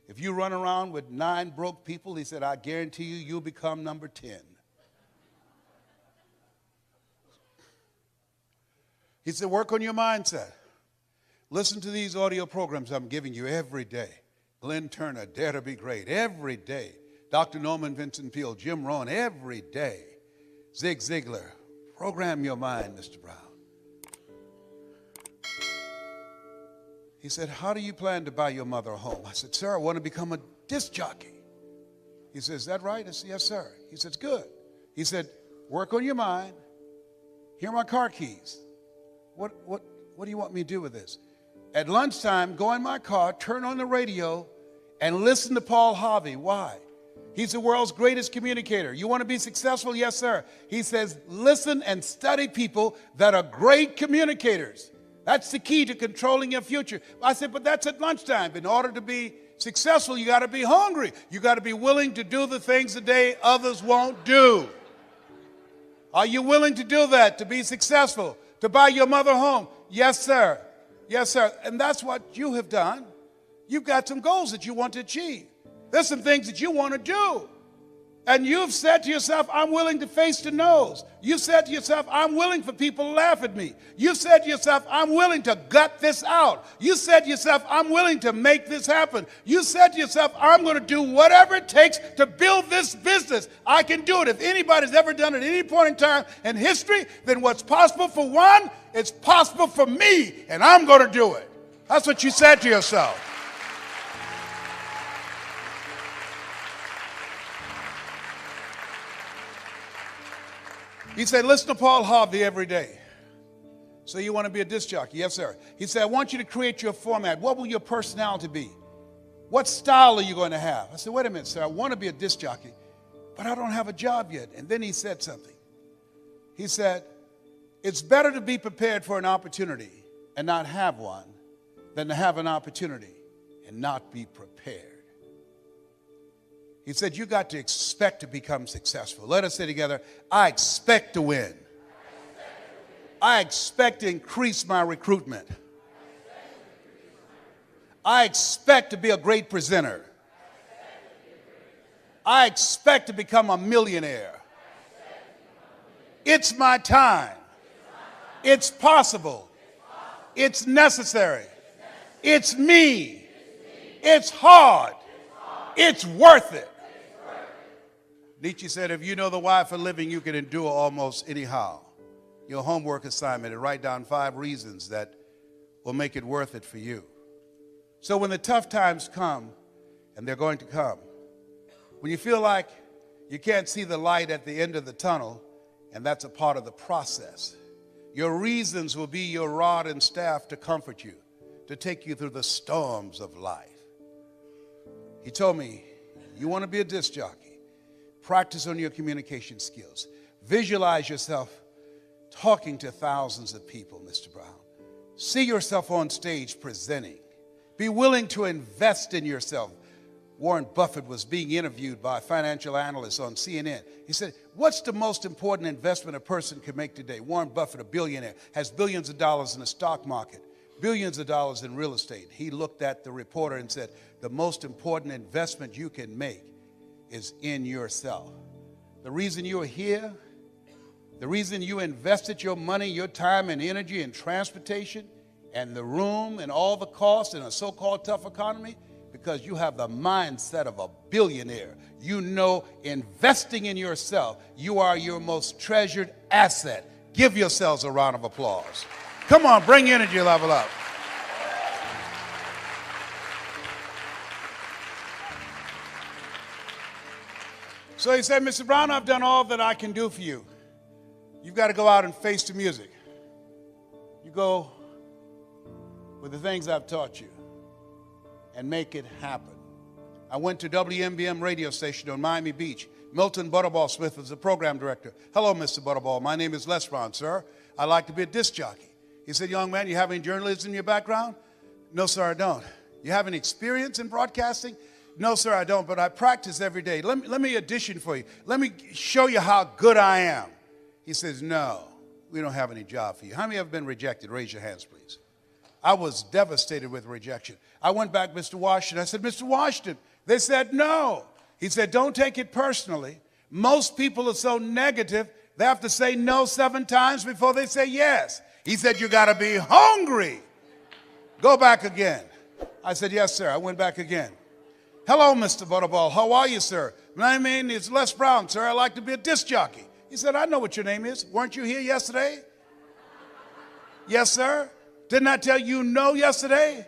If you run around with 9 broke people, he said, I guarantee you, you'll become number 10. He said, work on your mindset. Listen to these audio programs I'm giving you every day. Glenn Turner, Dare to Be Great, every day. Dr. Norman Vincent Peale, Jim Rohn, every day. Zig Ziglar, program your mind, Mr. Brown. He said, how do you plan to buy your mother a home? I said, sir, I want to become a disc jockey. He said, is that right? I said, yes, sir. He said, good. He said, work on your mind. Here are my car keys. What do you want me to do with this? At lunchtime, go in my car, turn on the radio, and listen to Paul Harvey. Why? He's the world's greatest communicator. You want to be successful? Yes, sir. He says, listen and study people that are great communicators. That's the key to controlling your future. I said, but that's at lunchtime. In order to be successful, you got to be hungry. You got to be willing to do the things today others won't do. Are you willing to do that to be successful? To buy your mother a home? Yes, sir. Yes, sir. And that's what you have done. You've got some goals that you want to achieve. There's some things that you want to do. And you've said to yourself, I'm willing to face the no's. You said to yourself, I'm willing for people to laugh at me. You said to yourself, I'm willing to gut this out. You said to yourself, I'm willing to make this happen. You said to yourself, I'm going to do whatever it takes to build this business. I can do it. If anybody's ever done it at any point in time in history, then what's possible for one, it's possible for me, and I'm going to do it. That's what you said to yourself. He said, listen to Paul Harvey every day. So you want to be a disc jockey? Yes, sir. He said, I want you to create your format. What will your personality be? What style are you going to have? I said, wait a minute, sir. I want to be a disc jockey, but I don't have a job yet. And then he said something. He said, it's better to be prepared for an opportunity and not have one than to have an opportunity and not be prepared. He said, you got to expect to become successful. Let us say together, I expect to win. I expect to increase my recruitment. I expect to be a great presenter. I expect to become a millionaire. It's my time. It's possible. It's necessary. It's me. It's hard. It's worth it. Nietzsche said, if you know the why for living, you can endure almost anyhow. Your homework assignment is write down 5 reasons that will make it worth it for you. So when the tough times come, and they're going to come, when you feel like you can't see the light at the end of the tunnel, and that's a part of the process, your reasons will be your rod and staff to comfort you, to take you through the storms of life. He told me, you want to be a disc jockey, practice on your communication skills. Visualize yourself talking to thousands of people, Mr. Brown. See yourself on stage presenting. Be willing to invest in yourself. Warren Buffett was being interviewed by a financial analyst on CNN. He said, what's the most important investment a person can make today? Warren Buffett, a billionaire, has billions of dollars in the stock market, billions of dollars in real estate. He looked at the reporter and said, the most important investment you can make is in yourself. The reason you're here, the reason you invested your money, your time and energy in transportation and the room and all the costs in a so-called tough economy, because you have the mindset of a billionaire. You know, investing in yourself, you are your most treasured asset. Give yourselves a round of applause. Come on, bring your energy level up. So he said, Mr. Brown, I've done all that I can do for you. You've got to go out and face the music. You go with the things I've taught you and make it happen. I went to WMBM radio station on Miami Beach. Milton Butterball Smith was the program director. Hello, Mr. Butterball. My name is Les Brown, sir. I'd like to be a disc jockey. He said, young man, you have any journalism in your background? No, sir, I don't. You have any experience in broadcasting? No, sir, I don't, but I practice every day. Let me audition for you. Let me show you how good I am. He says, no, we don't have any job for you. How many have been rejected? Raise your hands, please. I was devastated with rejection. I went back, Mr. Washington. I said, Mr. Washington. They said, no. He said, don't take it personally. Most people are so negative, they have to say no 7 times before they say yes. He said, you got to be hungry. Go back again. I said, yes, sir. I went back again. Hello, Mr. Butterball. How are you, sir? My name is Les Brown, sir. I'd like to be a disc jockey. He said, I know what your name is. Weren't you here yesterday? Yes, sir. Didn't I tell you no yesterday?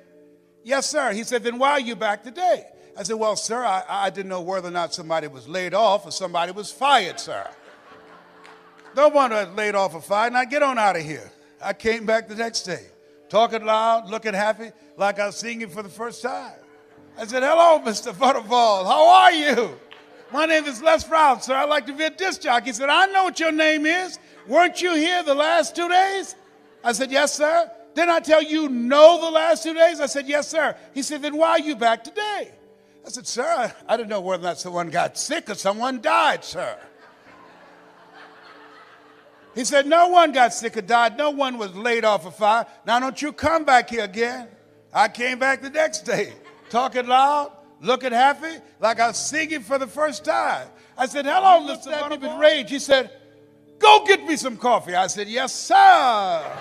Yes, sir. He said, then why are you back today? I said, well, sir, I didn't know whether or not somebody was laid off or somebody was fired, sir. No one was laid off or fired. Now get on out of here. I came back the next day, talking loud, looking happy, like I was singing for the first time. I said, hello, Mr. Butterball. How are you? My name is Les Brown, sir. I'd like to be a disc jockey. He said, I know what your name is. Weren't you here the last 2 days? I said, yes, sir. Didn't I tell you no the last 2 days? I said, yes, sir. He said, then why are you back today? I said, sir, I didn't know whether or not someone got sick or someone died, sir. He said, no one got sick or died. No one was laid off or fired. Now don't you come back here again. I came back the next day, talking loud, looking happy, like I was singing for the first time. I said, hello, Mr. Butterball. With rage. He said, go get me some coffee. I said, yes, sir.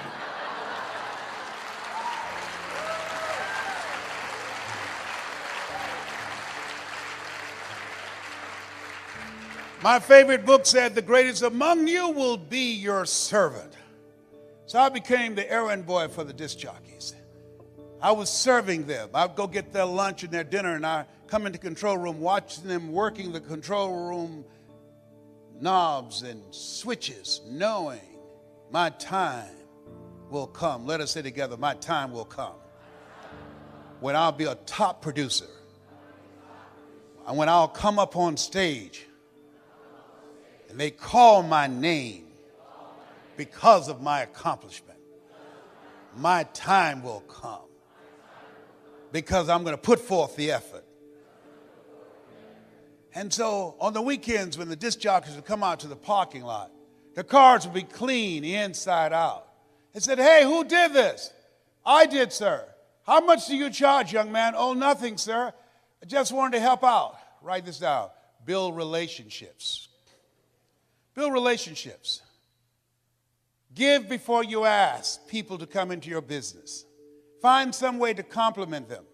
My favorite book said, the greatest among you will be your servant. So I became the errand boy for the disc jockeys. I was serving them. I'd go get their lunch and their dinner, and I'd come into the control room, watching them working the control room knobs and switches, knowing my time will come. Let us say together, my time will come. When I'll be a top producer. And when I'll come up on stage, and they call my name because of my accomplishment. My time will come because I'm going to put forth the effort. And so on the weekends when the disc jockeys would come out to the parking lot, the cars would be clean inside out. They said, hey, who did this? I did, sir. How much do you charge, young man? Oh, nothing, sir. I just wanted to help out. Write this down. Build relationships. Build relationships. Give before you ask people to come into your business. Find some way to compliment them.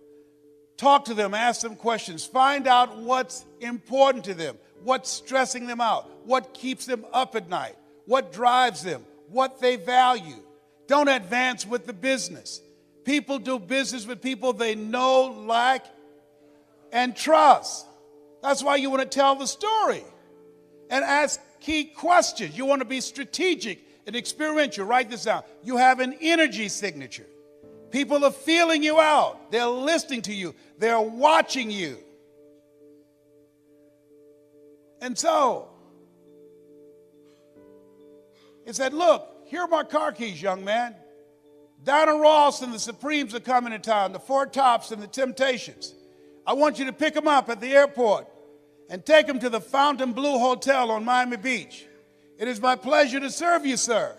Talk to them, ask them questions. Find out what's important to them, what's stressing them out, what keeps them up at night, what drives them, what they value. Don't advance with the business. People do business with people they know, like, and trust. That's why you want to tell the story and ask key questions. You want to be strategic and experiential. Write this down. You have an energy signature. People are feeling you out. They're listening to you. They're watching you. And so, it said, look, here are my car keys, young man. Donna Ross and the Supremes are coming to town, the Four Tops and the Temptations. I want you to pick them up at the airport and take them to the Fontainebleau Hotel on Miami Beach. It is my pleasure to serve you, sir.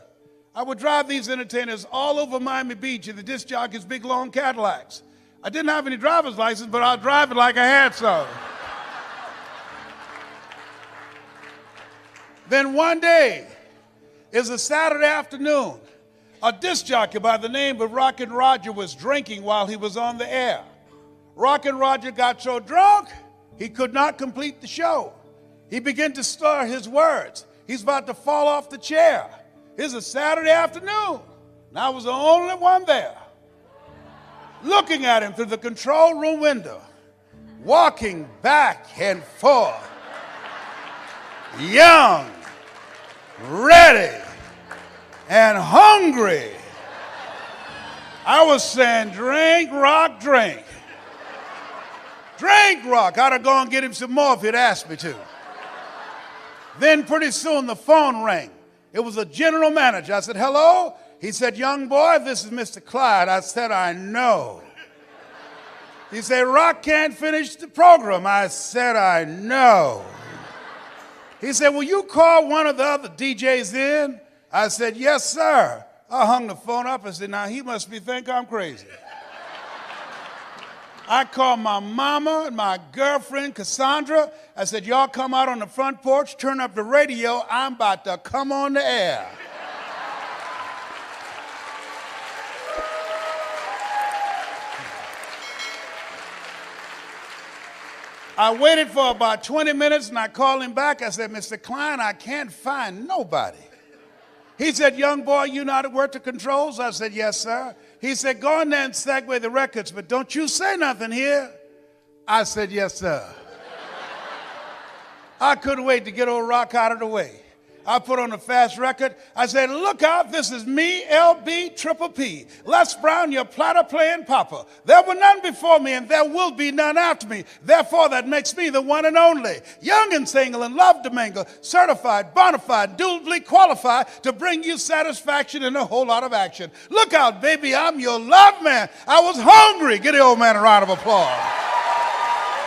I would drive these entertainers all over Miami Beach in the disc jockeys' big, long Cadillacs. I didn't have any driver's license, but I'll drive it like I had some. Then one day, it's a Saturday afternoon, a disc jockey by the name of Rockin' Roger was drinking while he was on the air. Rockin' Roger got so drunk, he could not complete the show. He began to slur his words. He's about to fall off the chair. It's a Saturday afternoon, and I was the only one there, looking at him through the control room window, walking back and forth, young, ready, and hungry. I was saying, drink, Rock, drink. Drink, Rock. I'd have gone and get him some more if he'd asked me to. Then pretty soon the phone rang. It was a general manager. I said, hello? He said, young boy, this is Mr. Clyde. I said, I know. He said, Rock can't finish the program. I said, I know. He said, will you call one of the other DJs in? I said, yes, sir. I hung the phone up and said, now he must think I'm crazy. I called my mama and my girlfriend, Cassandra. I said, y'all come out on the front porch, turn up the radio. I'm about to come on the air. I waited for about 20 minutes and I called him back. I said, Mr. Klein, I can't find nobody. He said, young boy, you know how to work the controls? I said, yes, sir. He said, go in there and segue the records, but don't you say nothing here. I said, yes, sir. I couldn't wait to get old Rock out of the way. I put on a fast record. I said, look out, this is me, LB, Triple P. Les Brown, your platter playing papa. There were none before me, and there will be none after me. Therefore, that makes me the one and only. Young and single and love to mingle. Certified, bona fide, duly qualified to bring you satisfaction and a whole lot of action. Look out, baby, I'm your love man. I was hungry. Give the old man a round of applause.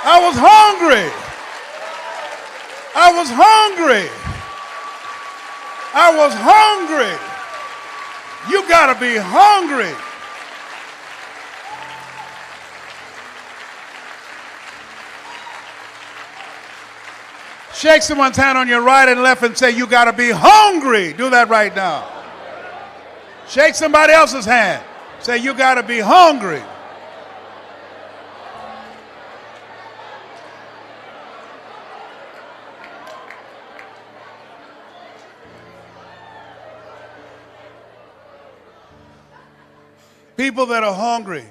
I was hungry. I was hungry. I was hungry. You got to be hungry. Shake someone's hand on your right and left and say, you got to be hungry. Do that right now. Shake somebody else's hand. Say, you got to be hungry. People that are hungry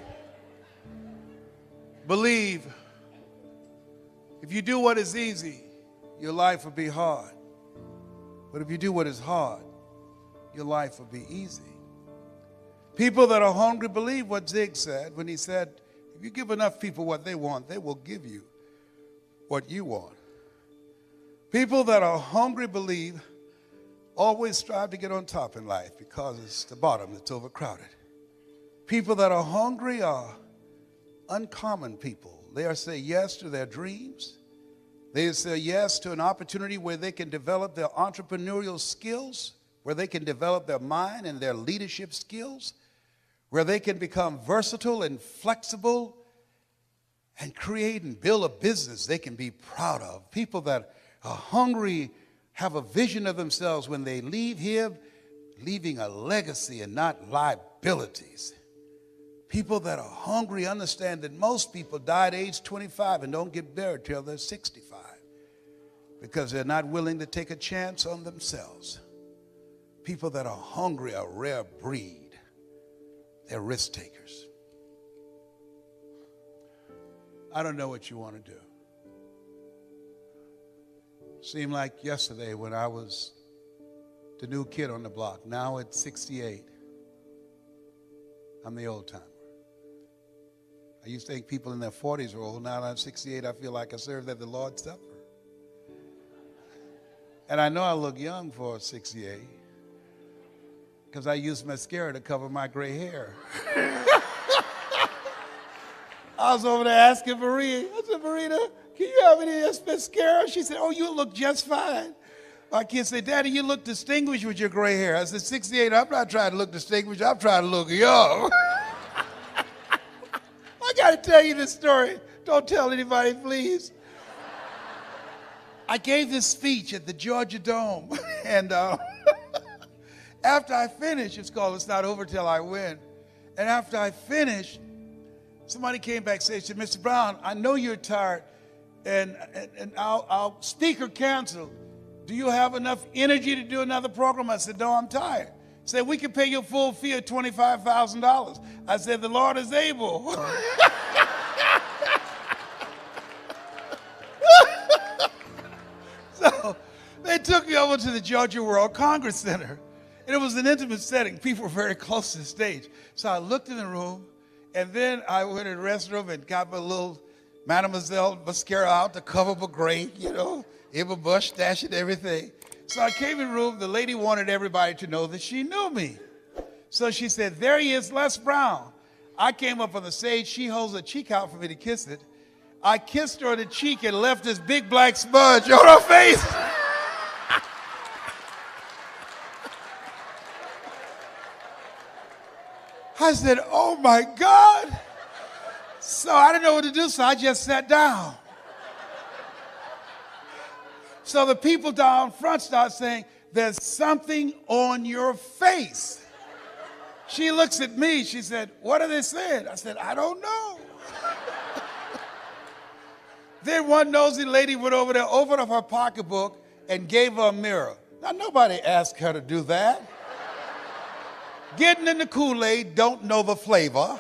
believe if you do what is easy, your life will be hard. But if you do what is hard, your life will be easy. People that are hungry believe what Zig said when he said, if you give enough people what they want, they will give you what you want. People that are hungry believe always strive to get on top in life because it's the bottom that's overcrowded. People that are hungry are uncommon people. They are say yes to their dreams. They say yes to an opportunity where they can develop their entrepreneurial skills, where they can develop their mind and their leadership skills, where they can become versatile and flexible and create and build a business they can be proud of. People that are hungry have a vision of themselves when they leave here, leaving a legacy and not liabilities. People that are hungry understand that most people die at age 25 and don't get buried till they're 65 because they're not willing to take a chance on themselves. People that are hungry are a rare breed. They're risk takers. I don't know what you want to do. Seemed like yesterday when I was the new kid on the block. Now at 68, I'm the old timer. I used to think people in their 40s were old. Now that I'm 68, I feel like I served at the Lord's Supper. And I know I look young for 68. because I used mascara to cover my gray hair. I was over there asking Maria. I said, Marita, can you have any mascara? She said, oh, you look just fine. My kids say, Daddy, you look distinguished with your gray hair. I said, 68, I'm not trying to look distinguished. I'm trying to look young. I got to tell you this story. Don't tell anybody, please. I gave this speech at the Georgia Dome. And after I finished, it's called It's Not Over Till I Win. And after I finished, somebody came back and said, Mr. Brown, I know you're tired, and our speaker canceled. Do you have enough energy to do another program? I said, no, I'm tired. He said, we can pay you a full fee of $25,000. I said, the Lord is able. So they took me over to the Georgia World Congress Center. And it was an intimate setting. People were very close to the stage. So I looked in the room, and then I went in the restroom and got my little Mademoiselle mascara out to cover my gray, in my mustache and everything. So I came in the room. The lady wanted everybody to know that she knew me. So she said, there he is, Les Brown. I came up on the stage. She holds her cheek out for me to kiss it. I kissed her on the cheek and left this big black smudge on her face. I said, oh my God. So I didn't know what to do, so I just sat down. So the people down front start saying, there's something on your face. She looks at me, she said, what are they saying? I said, I don't know. Then one nosy lady went over there, opened up her pocketbook, and gave her a mirror. Now, nobody asked her to do that. Getting in the Kool-Aid, don't know the flavor.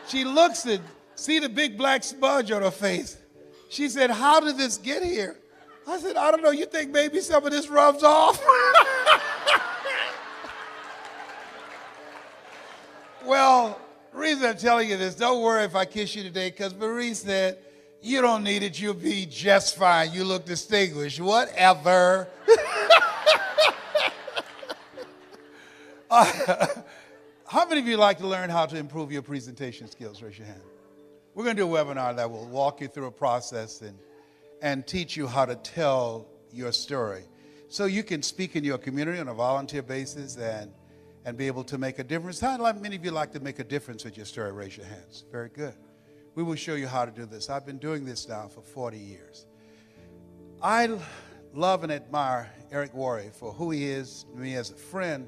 She looks and see the big black smudge on her face. She said, how did this get here? I said, I don't know. You think maybe some of this rubs off? Well, the reason I'm telling you this, don't worry if I kiss you today, because Marie said, you don't need it. You'll be just fine. You look distinguished. Whatever. How many of you like to learn how to improve your presentation skills? Raise your hand. We're going to do a webinar that will walk you through a process and teach you how to tell your story so you can speak in your community on a volunteer basis and be able to make a difference. How many of you like to make a difference with your story? Raise your hands. Very good. We will show you how to do this. I've been doing this now for 40 years. I love and admire Eric Worre for who he is to me as a friend,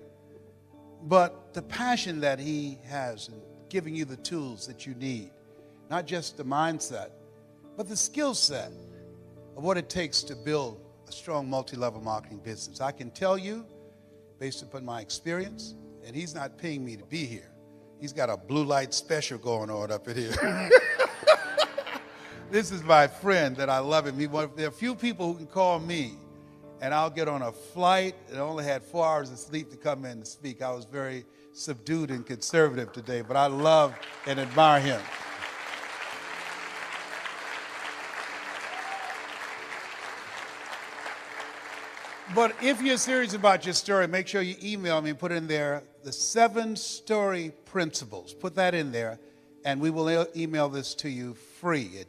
but the passion that he has in giving you the tools that you need, not just the mindset, but the skill set of what it takes to build a strong multi-level marketing business. I can tell you, based upon my experience, and he's not paying me to be here. He's got a blue light special going on up in here. This is my friend that I love him. There are a few people who can call me, and I'll get on a flight and only had 4 hours of sleep to come in and speak. I was very subdued and conservative today, but I love and admire him. But if you're serious about your story, make sure you email me and put in there the 7 story principles. Put that in there, and we will email this to you free at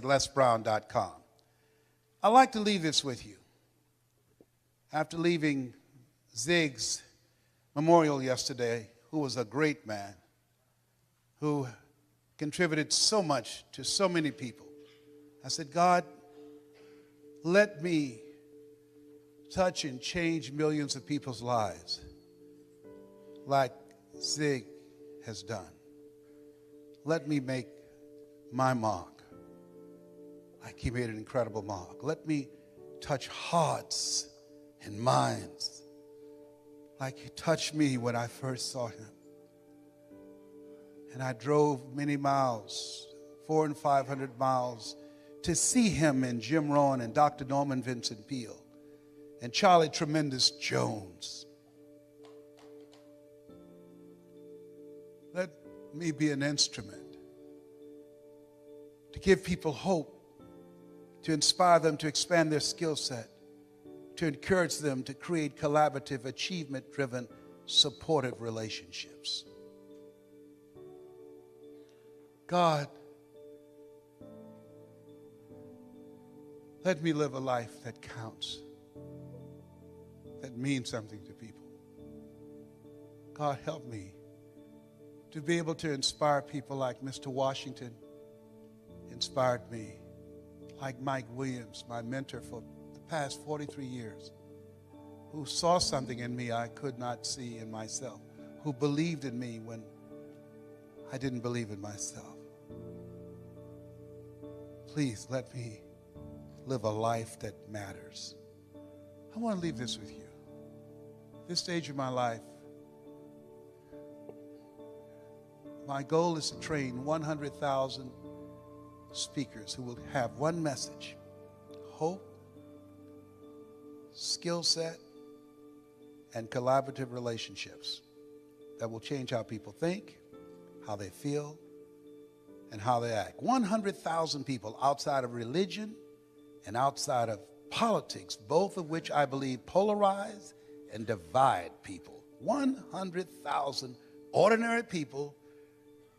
lesbrown.com. I'd like to leave this with you. After leaving Zig's memorial yesterday, who was a great man, who contributed so much to so many people, I said, God, let me touch and change millions of people's lives like Zig has done. Let me make my mark like he made an incredible mark. Let me touch hearts and minds like he touched me when I first saw him. And I drove many miles, 400 and 500 miles, to see him and Jim Rohn and Dr. Norman Vincent Peale and Charlie Tremendous Jones. Let me be an instrument to give people hope, to inspire them to expand their skill set, to encourage them to create collaborative, achievement-driven, supportive relationships. God, let me live a life that counts, that means something to people. God, help me to be able to inspire people like Mr. Washington inspired me, like Mike Williams, my mentor for the past 43 years, who saw something in me I could not see in myself, who believed in me when I didn't believe in myself. Please let me live a life that matters. I want to leave this with you. This stage of my life, my goal is to train 100,000 speakers who will have one message: hope, skill set, and collaborative relationships that will change how people think, how they feel, and how they act. 100,000 people outside of religion and outside of politics, both of which I believe polarize and divide people. 100,000 ordinary people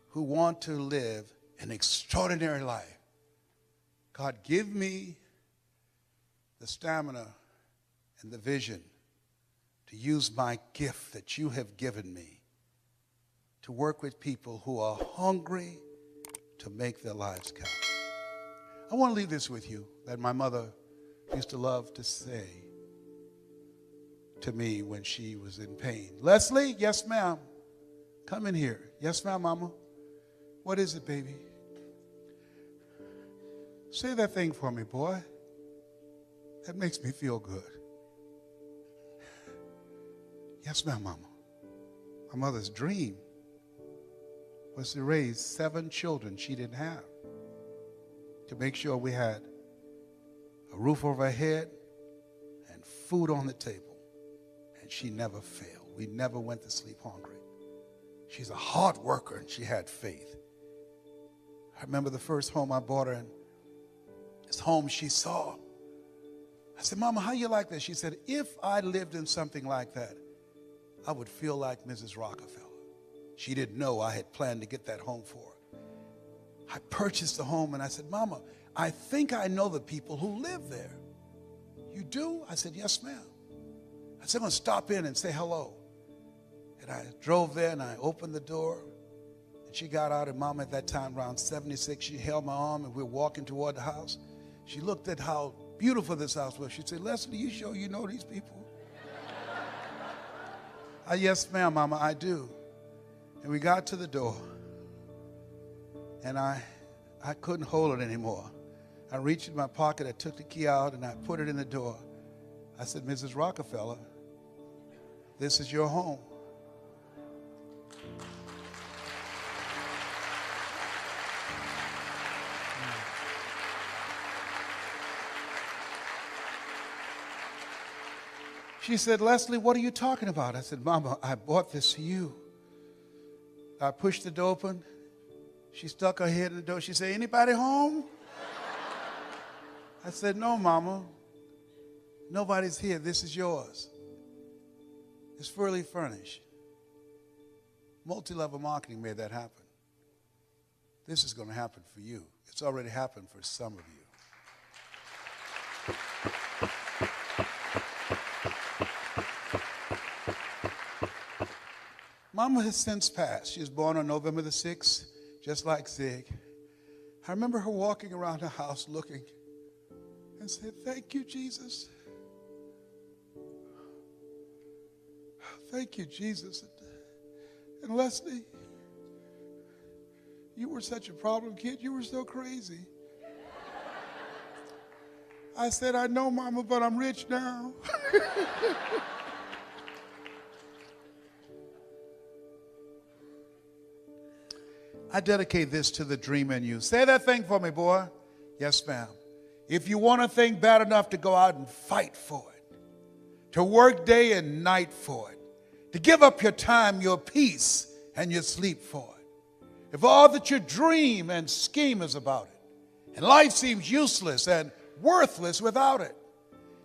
who want to live an extraordinary life. God, give me the stamina and the vision to use my gift that you have given me to work with people who are hungry to make their lives count. I want to leave this with you that my mother used to love to say to me when she was in pain. Leslie, yes, ma'am. Come in here. Yes, ma'am, mama. What is it, baby? Say that thing for me, boy. That makes me feel good. Yes, ma'am, mama. My mother's dream was to raise 7 children she didn't have, to make sure we had a roof over our head and food on the table. And she never failed. We never went to sleep hungry. She's a hard worker, and she had faith. I remember the first home I bought her, and this home she saw. I said, Mama, how you like that? She said, if I lived in something like that, I would feel like Mrs. Rockefeller. She didn't know I had planned to get that home for her. I purchased the home, and I said, Mama, I think I know the people who live there. You do? I said, yes, ma'am. I said, I'm going to stop in and say hello. And I drove there, and I opened the door. And she got out, and Mama at that time, around 76, she held my arm, and we were walking toward the house. She looked at how beautiful this house was. She said, Leslie, you sure you know these people? Yes, ma'am, Mama, I do. And we got to the door, and I couldn't hold it anymore. I reached in my pocket, I took the key out, and I put it in the door. I said, Mrs. Rockefeller, this is your home. She said, Leslie, what are you talking about? I said, Mama, I bought this for you. I pushed the door open. She stuck her head in the door. She said, anybody home? I said, no, Mama. Nobody's here. This is yours. It's fully furnished. Multi-level marketing made that happen. This is going to happen for you. It's already happened for some of you. Mama has since passed. She was born on November the 6th, just like Zig. I remember her walking around the house looking and said, thank you, Jesus. Thank you, Jesus. And Leslie, you were such a problem kid. You were so crazy. I said, I know, Mama, but I'm rich now. I dedicate this to the dream in you. Say that thing for me, boy. Yes, ma'am. If you want a thing bad enough to go out and fight for it, to work day and night for it, to give up your time, your peace, and your sleep for it. If all that you dream and scheme is about it, and life seems useless and worthless without it,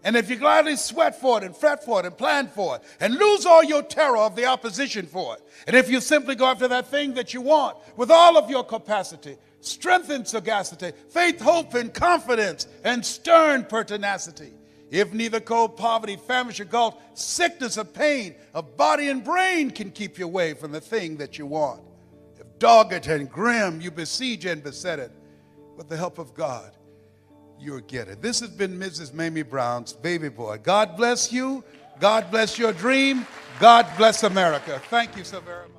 And if you gladly sweat for it and fret for it and plan for it and lose all your terror of the opposition for it, and if you simply go after that thing that you want with all of your capacity, strength and sagacity, faith, hope, and confidence, and stern pertinacity, if neither cold poverty, famish, or gulf, sickness or pain of body and brain can keep you away from the thing that you want, if dogged and grim you besiege and beset it, with the help of God, you'll get it. This has been Mrs. Mamie Brown's Baby Boy. God bless you. God bless your dream. God bless America. Thank you so very much.